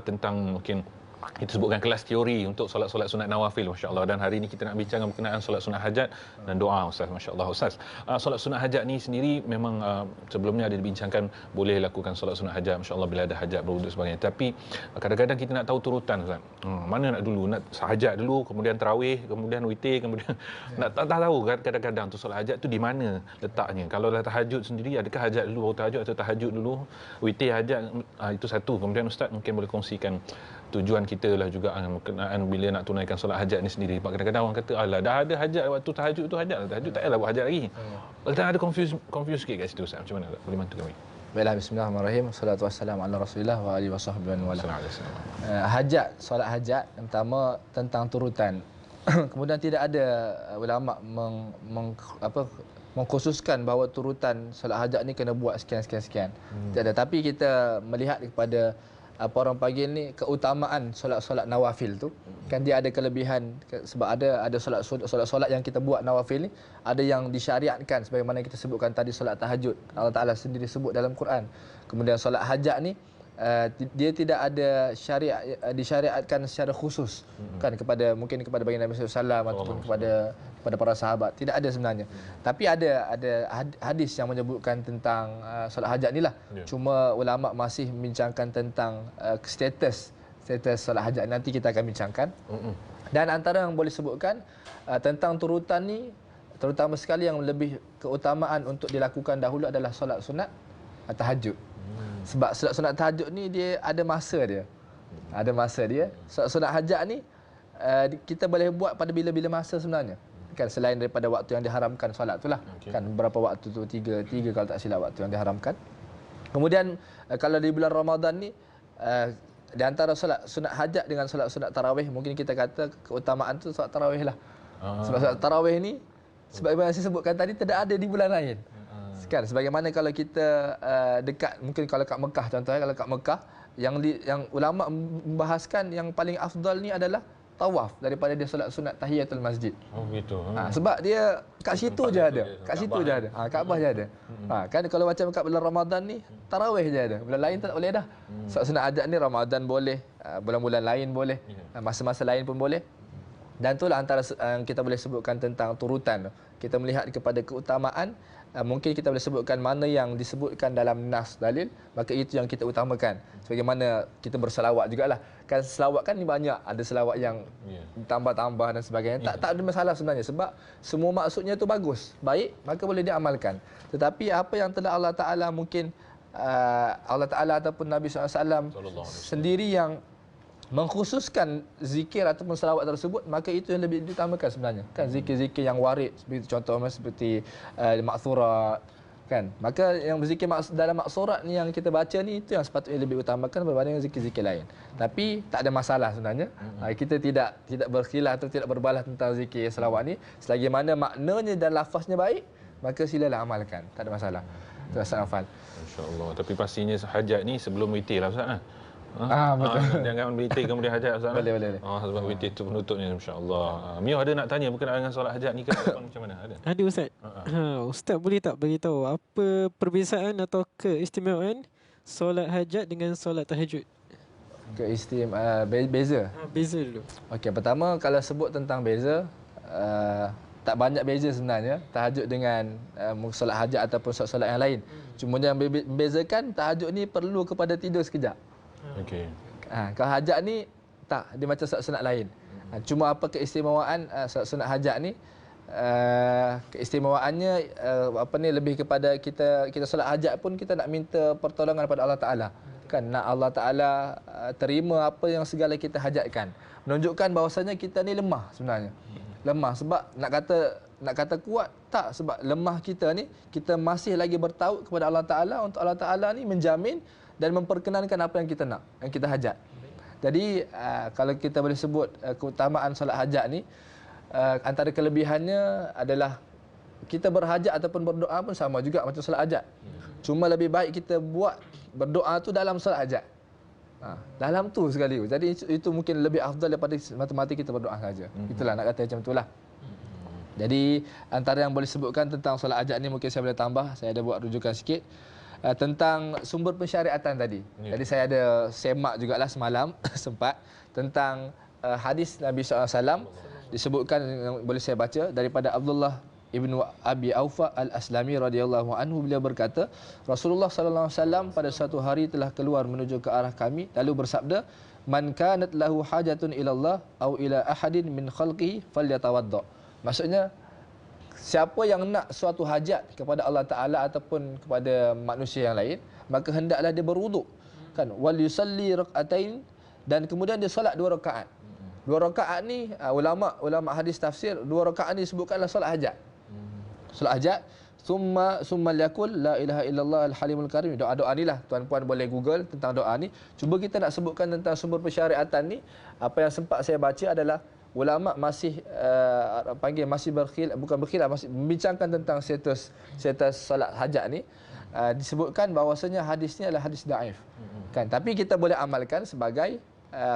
tentang mungkin kita sebutkan kelas teori untuk solat-solat sunat nawafil masya-Allah, dan hari ini kita nak bincang berkenaan solat sunat hajat dan doa Ustaz masya-Allah. Ustaz, solat sunat hajat ni sendiri memang sebelumnya ada dibincangkan boleh lakukan solat sunat hajat masya-Allah bila ada hajat berwuduk sebagainya, tapi kadang-kadang kita nak tahu turutan Ustaz. Mana nak dulu, nak hajat dulu kemudian tarawih kemudian witir kemudian nak tak tahu kadang-kadang tu solat hajat tu di mana letaknya. Kalau dah tahajud sendiri adakah hajat dulu baru tahajud atau tahajud dulu witir hajat, itu satu. Kemudian Ustaz mungkin boleh kongsikan tujuan kita lah juga berkenaan bila nak tunaikan solat hajat ni sendiri. Kadang-kadang orang kata alah dah ada hajat waktu tahajud tu hajat, tahajud tak payahlah buat hajat lagi. Kadang ada confuse sikit kat situ Ustaz. Macam mana boleh bantu kami? Baiklah, bismillahirrahmanirrahim. Wassalatu wassalamu ala Rasulillah wa alihi wasahbihi wa ala. Hajat, solat hajat yang pertama tentang turutan. Kemudian tidak ada ulama mengkhususkan bahawa turutan solat hajat ni kena buat sekian. Tidak ada, tapi kita melihat kepada orang panggil ni keutamaan solat-solat nawafil tu, kan dia ada kelebihan sebab ada solat-solat yang kita buat nawafil ni ada yang disyariatkan sebagaimana kita sebutkan tadi solat tahajud, Allah Taala sendiri sebut dalam Quran. Kemudian solat hajat ni dia tidak ada disyariatkan secara khusus kan kepada baginda Nabi sallallahu alaihi wasallam ataupun kepada para sahabat, tidak ada sebenarnya. Tapi ada hadis yang menyebutkan tentang solat hajat ni lah. Cuma ulama masih membincangkan tentang status solat hajat, nanti kita akan bincangkan. Dan antara yang boleh sebutkan tentang turutan ni, terutama sekali yang lebih keutamaan untuk dilakukan dahulu adalah solat sunat tahajud. Sebab sunat tahajud ni dia ada masa dia. Ada masa dia. Sunat hajat ni kita boleh buat pada bila-bila masa sebenarnya. Kan selain daripada waktu yang diharamkan solat tu lah. Kan berapa waktu tu? Tiga kalau tak silap waktu yang diharamkan. Kemudian kalau di bulan Ramadan ni di antara solat sunat hajat dengan solat sunat tarawih, mungkin kita kata keutamaan tu solat tarawih lah. Sebab solat tarawih ni sebagaimana saya sebutkan tadi tidak ada di bulan lain. Kan sebagaimana kalau kita dekat, mungkin kalau kat Mekah contohnya, kalau kat Mekah yang ulama membahaskan yang paling afdal ni adalah tawaf daripada dia solat sunat tahiyatul masjid. Oh begitu. Sebab dia kat situ je ada. Kat situ je ada. Kaabah je ada. Kan kalau macam kat bulan Ramadan ni tarawih je ada. Bulan lain tak boleh dah. Solat sunat hajat ni Ramadan boleh, bulan-bulan lain boleh, masa-masa lain pun boleh. Dan itulah antara yang kita boleh sebutkan tentang turutan. Kita melihat kepada keutamaan, mungkin kita boleh sebutkan mana yang disebutkan dalam nas dalil, maka itu yang kita utamakan. Sebagaimana kita berselawat jugalah. Kan selawat kan ni banyak, ada selawat yang tambah-tambah dan sebagainya. Tak ada masalah sebenarnya sebab semua maksudnya tu bagus, baik, maka boleh diamalkan. Tetapi apa yang telah Allah Taala mungkin Allah Taala ataupun Nabi SAW sendiri yang mengkhususkan zikir ataupun selawat tersebut, maka itu yang lebih diutamakan sebenarnya. Kan zikir-zikir yang warid seperti contohnya seperti maksurat kan. Maka yang berzikir dalam maksurat ni yang kita baca ni, itu yang sepatutnya lebih utamakan berbanding zikir-zikir lain. Tapi tak ada masalah sebenarnya. Kita tidak berkhilaf atau tidak berbalah tentang zikir selawat ni, selagi mana maknanya dan lafaznya baik, maka silalah amalkan. Tak ada masalah. Itu Ustaz Hafal. Insya-Allah. Tapi pastinya hajat ni sebelum witir lah Ustaz. Betul. Jangan witir kemudian hajat Ustaz. Boleh. Sebab witir tu penutupnya insya-Allah. Mio ada nak tanya berkenaan dengan solat hajat ni ke macam mana? Ada Ustaz. Ustaz boleh tak beritahu apa perbezaan atau keistimewaan solat hajat dengan solat tahajud? Beza. Beza dulu. Okey, pertama kalau sebut tentang beza, tak banyak beza sebenarnya tahajud dengan solat hajat ataupun solat yang lain. Cuma yang membezakan, tahajud ni perlu kepada tidur sekejap. Okey. Kalau hajat ni tak, dia macam solat sunat lain. Cuma apa keistimewaan solat sunat hajat ni? Keistimewaannya lebih kepada kita solat hajat pun kita nak minta pertolongan daripada Allah Taala. Kan nak Allah Taala terima apa yang segala kita hajatkan. Menunjukkan bahawasanya kita ni lemah sebenarnya. Lemah sebab nak kata kuat tak, sebab lemah kita ni, kita masih lagi bertaut kepada Allah Taala untuk Allah Taala ni menjamin dan memperkenankan apa yang kita nak, yang kita hajat. Jadi kalau kita boleh sebut keutamaan solat hajat ni, antara kelebihannya adalah kita berhajat ataupun berdoa pun sama juga macam solat hajat. Cuma lebih baik kita buat berdoa tu dalam solat hajat. Dalam tu sekali. Jadi itu mungkin lebih afdal daripada mata-mata kita berdoa saja. Itulah nak kata macam itulah. Jadi antara yang boleh sebutkan tentang solat hajat ni, mungkin saya boleh tambah, saya ada buat rujukan sikit tentang sumber pensyariatan tadi. Jadi saya ada semak jugalah semalam sempat tentang hadis Nabi SAW disebutkan, boleh saya baca daripada Abdullah ibnu Abi Aufa al-Aslami radhiyallahu anhu. Beliau berkata, Rasulullah sallallahu alaihi wasallam pada suatu hari telah keluar menuju ke arah kami lalu bersabda, man kanat lahu hajatun ila Allah au ila ahadin min khalqihi falyatawadda. Maksudnya siapa yang nak suatu hajat kepada Allah Taala ataupun kepada manusia yang lain, maka hendaklah dia berwuduk, kan, wal yusalli rak'atain, dan kemudian dia solat 2 rakaat. 2 rakaat ni ulama hadis tafsir, 2 rakaat ni disebutkanlah solat hajat. Solat hajat, summa liyaqul la ilaha illallah al-halimul karim. Doa-doa ni lah, tuan-puan boleh Google tentang doa ni. Cuba kita nak sebutkan tentang sumber pensyariatan ni. Apa yang sempat saya baca adalah ulama masih masih membincangkan tentang status solat hajat ni. Disebutkan bahawasanya hadis ni adalah hadis daif. Kan, tapi kita boleh amalkan sebagai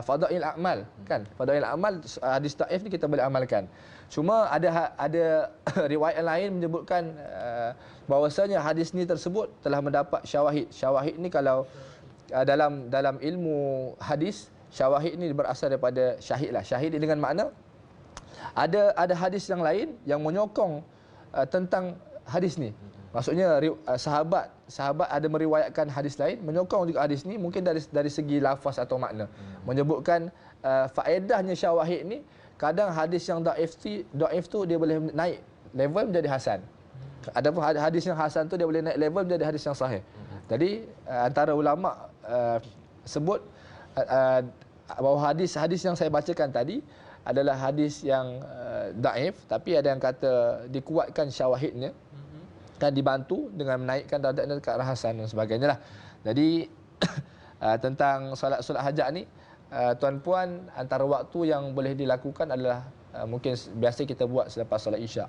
fadail amal, kan. Fadail amal, hadis daif ni kita boleh amalkan. Cuma ada riwayat lain menyebutkan bahawasanya hadis ni tersebut telah mendapat syawahid. Syawahid ni kalau dalam ilmu hadis, syawahid ni berasal daripada syahid lah. Syahid dengan makna ada hadis yang lain yang menyokong tentang hadis ni. Maksudnya sahabat ada meriwayatkan hadis lain menyokong juga hadis ni, mungkin dari segi lafaz atau makna. Menyebutkan faedahnya syawahid ni, kadang hadis yang dhaif tu dia boleh naik level menjadi hasan. Adapun hadis yang hasan tu dia boleh naik level menjadi hadis yang sahih. Jadi antara ulama sebut bahawa hadis yang saya bacakan tadi adalah hadis yang daif, tapi ada yang kata dikuatkan syawahidnya, kan dibantu dengan menaikkan darjatnya ke arah hasan dan sebagainya lah. Jadi tentang solat hajat ni, tuan-puan, antara waktu yang boleh dilakukan adalah mungkin biasa kita buat selepas solat isyak.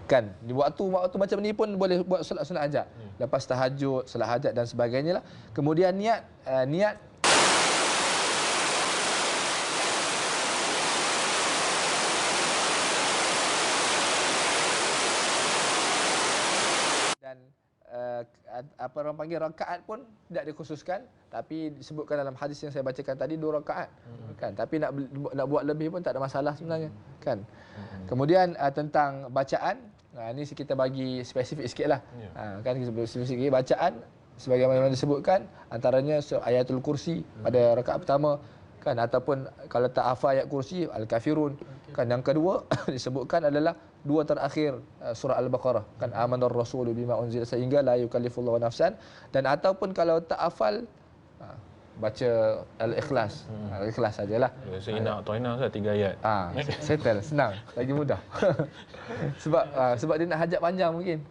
Kan di waktu macam ni pun boleh buat solat sunat hajat. Lepas tahajud, solat hajat dan sebagainya lah. Kemudian niat dan apa orang panggil rakaat pun tidak dikhususkan, tapi disebutkan dalam hadis yang saya bacakan tadi 2 rakaat. Kan, tapi nak buat lebih pun tak ada masalah sebenarnya, kan. Kemudian tentang bacaan, ini kita bagi spesifik sikitlah. Kan spesifik sikit bacaan sebagaimana disebutkan, antaranya ayatul kursi pada rakaat pertama, kan, ataupun kalau tak hafal ayat kursi al-kafirun. Kan yang kedua disebutkan adalah 2 terakhir surah al-Baqarah, kan, amanar rasulu bima unzila sehingga la yukallifullahu nafsan, dan ataupun kalau tak hafal baca al-ikhlas. Al-ikhlas sajalah. Saya nak toina Ustaz 3 ayat. Settle, senang, lagi mudah. sebab dia nak hajat panjang mungkin.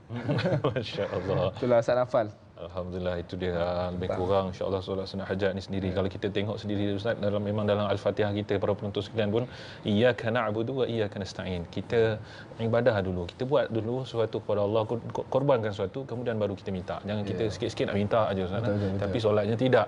Masya-Allah. Itulah asal hafal. Alhamdulillah, itu dia lebih kurang insya-Allah solat sunat hajat ni sendiri. Kalau kita tengok sendiri Ustaz, memang dalam al-Fatihah kita para penonton sekalian pun, iyyaka na'budu wa iyyaka nasta'in. Kita ibadah dulu, kita buat dulu sesuatu kepada Allah, korbankan sesuatu, kemudian baru kita minta. Jangan kita sikit-sikit nak minta aja Ustaz. Betul. Tapi solatnya tidak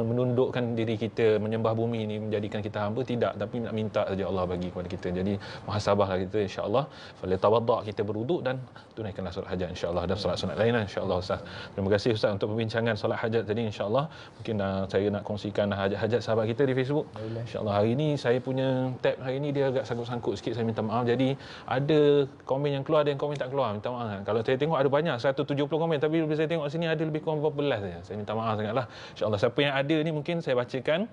menundukkan diri kita, menyembah bumi ini menjadikan kita hamba, tidak, tapi nak minta saja Allah bagi kepada kita. Jadi muhasabahlah kita insya-Allah. Falatawadda, kita berwuduk dan tunaikanlah solat hajat insya-Allah, dan solat sunat lain insya-Allah Ustaz. Terima kasih Ustaz untuk perbincangan solat hajat tadi, insya-Allah. Mungkin saya nak kongsikan hajat-hajat sahabat kita di Facebook. Insya-Allah hari ini saya punya tab hari ini dia agak sangkut-sangkut sikit, saya minta maaf. Jadi ada komen yang keluar, ada yang komen tak keluar. Minta maaf. Kalau saya tengok ada banyak 170 komen, tapi bila saya tengok sini ada lebih kurang berapa belas saja. Saya minta maaf sangatlah. Insya-Allah siapa yang ada ni mungkin saya bacakan.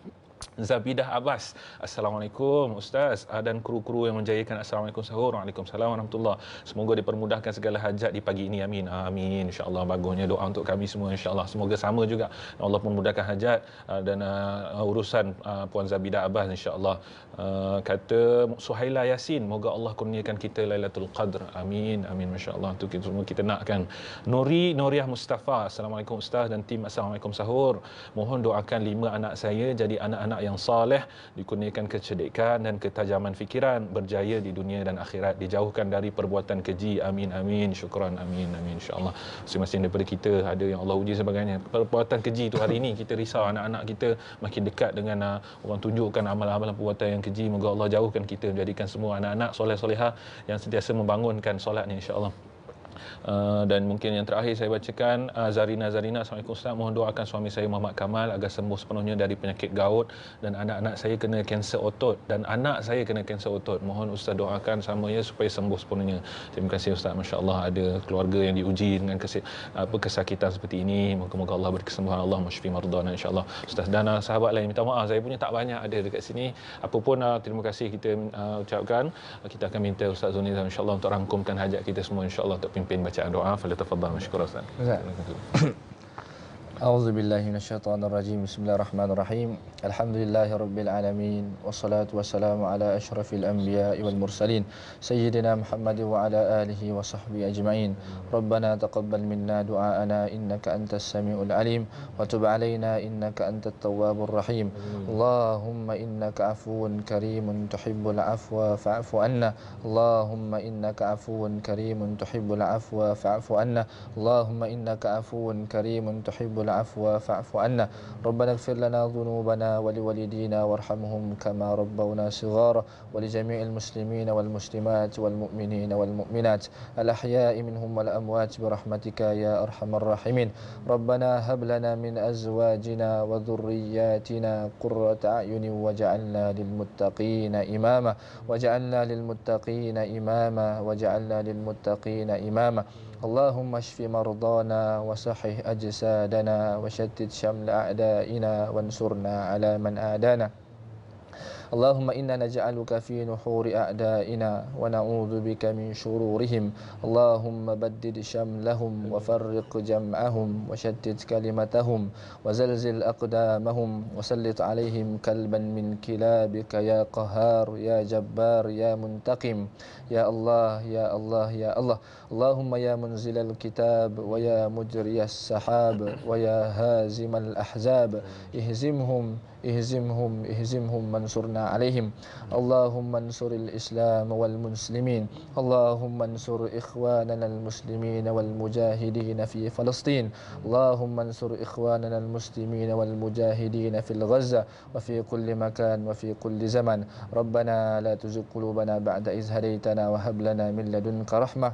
Zabidah Abbas, Assalamualaikum Ustaz dan kru-kru yang menjayakan. Assalamualaikum sahur. Waalaikumsalam warahmatullahi. Semoga dipermudahkan segala hajat di pagi ini, amin. Amin, insya-Allah. Bagusnya doa untuk kami semua, insya-Allah. Semoga sama juga Allah memudahkan hajat dan urusan Puan Zabidah Abbas, insya-Allah. Kata Suhaila Yasin, moga Allah kurniakan kita Lailatul Qadr, amin. Amin, masya-Allah. Itu semua kita nakkan. Nuriah Mustafa, Assalamualaikum Ustaz dan tim Assalamualaikum sahur. Mohon doakan 5 anak saya jadi anak-anak yang soleh, dikurniakan kecerdikan dan ketajaman fikiran, berjaya di dunia dan akhirat, dijauhkan dari perbuatan keji, amin. Amin, syukran, amin. Amin, insya-Allah. Masing-masing daripada kita ada yang Allah uji sebagainya. Perbuatan keji itu hari ini kita risau anak-anak kita makin dekat dengan orang tunjukkan amalan-amalan perbuatan yang keji. Moga Allah jauhkan kita, menjadikan semua anak-anak soleh-solehah yang sentiasa membangunkan solat ni, insya-Allah. Dan mungkin yang terakhir saya bacakan Zarina, Assalamualaikum Ustaz, mohon doakan suami saya Muhammad Kamal agar sembuh sepenuhnya dari penyakit gout, dan anak-anak saya kena kanser otot, dan anak saya kena kanser otot. Mohon Ustaz doakan samanya supaya sembuh sepenuhnya. Terima kasih Ustaz, masya-Allah ada keluarga yang diuji dengan kesakitan seperti ini. Moga-moga Allah beri kesembuhan, Allah masyfi mardana, insya-Allah. Ustaz dan sahabat lain, minta maaf saya punya tak banyak ada dekat sini. Apapun terima kasih kita ucapkan. Kita akan minta Ustaz Zuni insya-Allah untuk rangkumkan hajat kita semua, insya-Allah, untuk pimpin bacaan doa. Falyatafaddal mashkura Ustaz. A'udzu billahi minasyaitonir rajim. Bismillahirrahmanirrahim. Alhamdulillahirabbil alamin wassalatu wassalamu ala asyrafil anbiya'i wal mursalin sayyidina Muhammad wa ala alihi wa sahbihi ajma'in. Rabbana taqabbal minna du'aana innaka antas samiul alim wa tub alaina innaka antat tawwabur rahim. Allahumma innaka afuwun karimun tuhibbul afwa fa'fu anna. Allahumma innaka afuwun karimun tuhibbul afwa fa'fu anna. Allahumma innaka afuwun karimun tuhibbul العفو فاعف عنا ربنا اغفر لنا ذنوبنا ولوالدينا وارحمهم كما ربونا صغارا ولجميع المسلمين والمسلمات والمؤمنين والمؤمنات الأحياء منهم والأموات برحمتك يا أرحم الراحمين ربنا هب لنا من أزواجنا وذرياتنا قرة أعين وجعلنا للمتقين إماما وجعلنا للمتقين إماما وجعلنا للمتقين إماما اللهم اشف مرضانا وصحح أجسادنا وشتت شمل أعدائنا وانصرنا على من آدانا Allahumma inna naj'aluka fi nuhuri a'daina wa na'udzu bika min shururihim. Allahumma baddid syamlahum wa farriq jam'ahum wa shattit kalimatahum wa zalzil aqdamahum wa sallit alaihim kalban min kilabika ya qahhar ya jabbar ya muntaqim. Ya Allah, ya Allah, ya Allah. Allahumma ya munzilal kitab wa ya mujriyas sahab wa ya hazimal ahzab ihzimhum mansurna alaihim. Allahumma ansuril islam wal muslimin. Allahumma ansur ikhwanana al muslimin wal mujahidin fi Palestin. Allahumma ansur ikhwanana al muslimin wal mujahidin fil Gaza wa fi kulli makan wa fi kulli zaman. Rabbana la tuzigh qulubana ba'da idh hadaytana wa hab lana min ladunka rahmah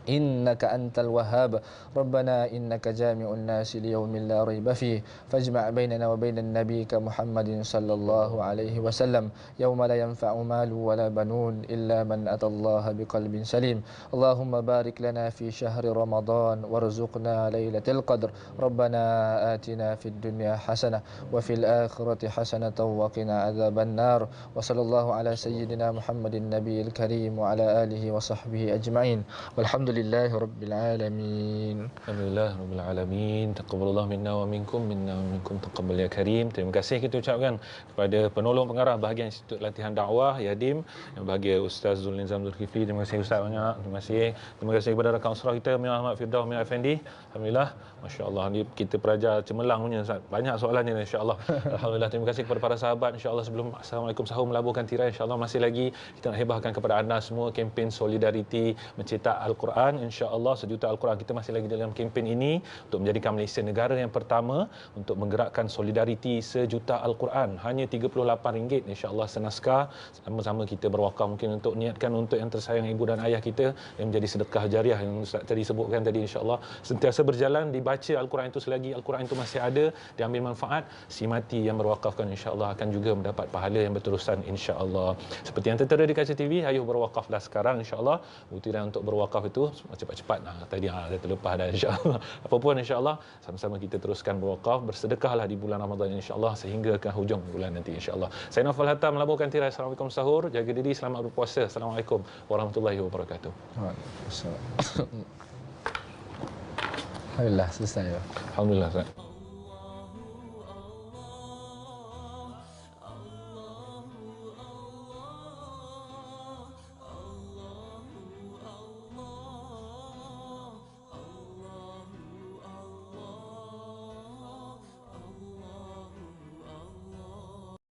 innaka antal wahhab. Rabbana innaka jami'un nasi liyaumin la raiba fihi fajma' bainana wa bainan nabiyyika Muhammadin sallallahu alaihi wasallam yauma la yanfa'u malu wala banun illa man atallaha biqalbin salim. Allahumma barik lana fi syahri Ramadan warzuqna lailatul qadr. Rabbana atina fid dunya hasanah wa fil akhirati hasanatan wa qina adzaban nar. Wa sallallahu ala sayyidina Muhammadin nabiyil karim wa ala alihi wa sahbihi ajma'in. Walhamdulillah Rabbil Alamin. Alhamdulillah Rabbil Alamin. Taqabbalallah minna wa minkum taqabbal ya karim. Terima kasih kita ucapkan kepada penolong pengarah bahagian Institut Latihan Dakwah Yadim, yang bahagia Ustaz Zulnizam Zulkifli. Terima kasih Ustaz banyak. Terima kasih kepada rakan usrah kita Mia Ahmad Firdaus Mia Effendi. Alhamdulillah, masya-Allah, ni kita pelajar cemerlang punya Ustaz. Banyak soalannya insya-Allah. Alhamdulillah, terima kasih kepada para sahabat. Insya-Allah sebelum Assalamualaikum sahur melaburkan tirai, insya-Allah masih lagi kita nak hebahkan kepada anda semua kempen solidariti mencetak Al-Quran. InsyaAllah sejuta Al-Quran. Kita masih lagi dalam kempen ini untuk menjadikan Malaysia negara yang pertama untuk menggerakkan solidariti sejuta Al-Quran. Hanya RM38 insyaAllah senaskah. Sama-sama kita berwakaf mungkin untuk niatkan untuk yang tersayang ibu dan ayah kita, yang menjadi sedekah jariah yang Ustaz tadi sebutkan tadi. InsyaAllah sentiasa berjalan, dibaca Al-Quran itu selagi Al-Quran itu masih ada, diambil manfaat. Si mati yang berwakafkan insyaAllah akan juga mendapat pahala yang berterusan insyaAllah. Seperti yang tertera di kaca TV, ayuh berwakaflah sekarang insyaAllah. Buktikan untuk berwakaf itu cepat-cepat. Tadi dah terlepas dah insya-Allah. Apapun insya-Allah sama-sama kita teruskan berwakaf, bersedekahlah di bulan Ramadan insya-Allah sehingga ke hujung bulan nanti insya-Allah. Saya Naufal Hatam melaburkan tirai. Assalamualaikum sahur. Jaga diri, selamat berpuasa. Assalamualaikum warahmatullahi wabarakatuh. Waalaikumsalam. Alhamdulillah selesai. Alhamdulillah Ustaz.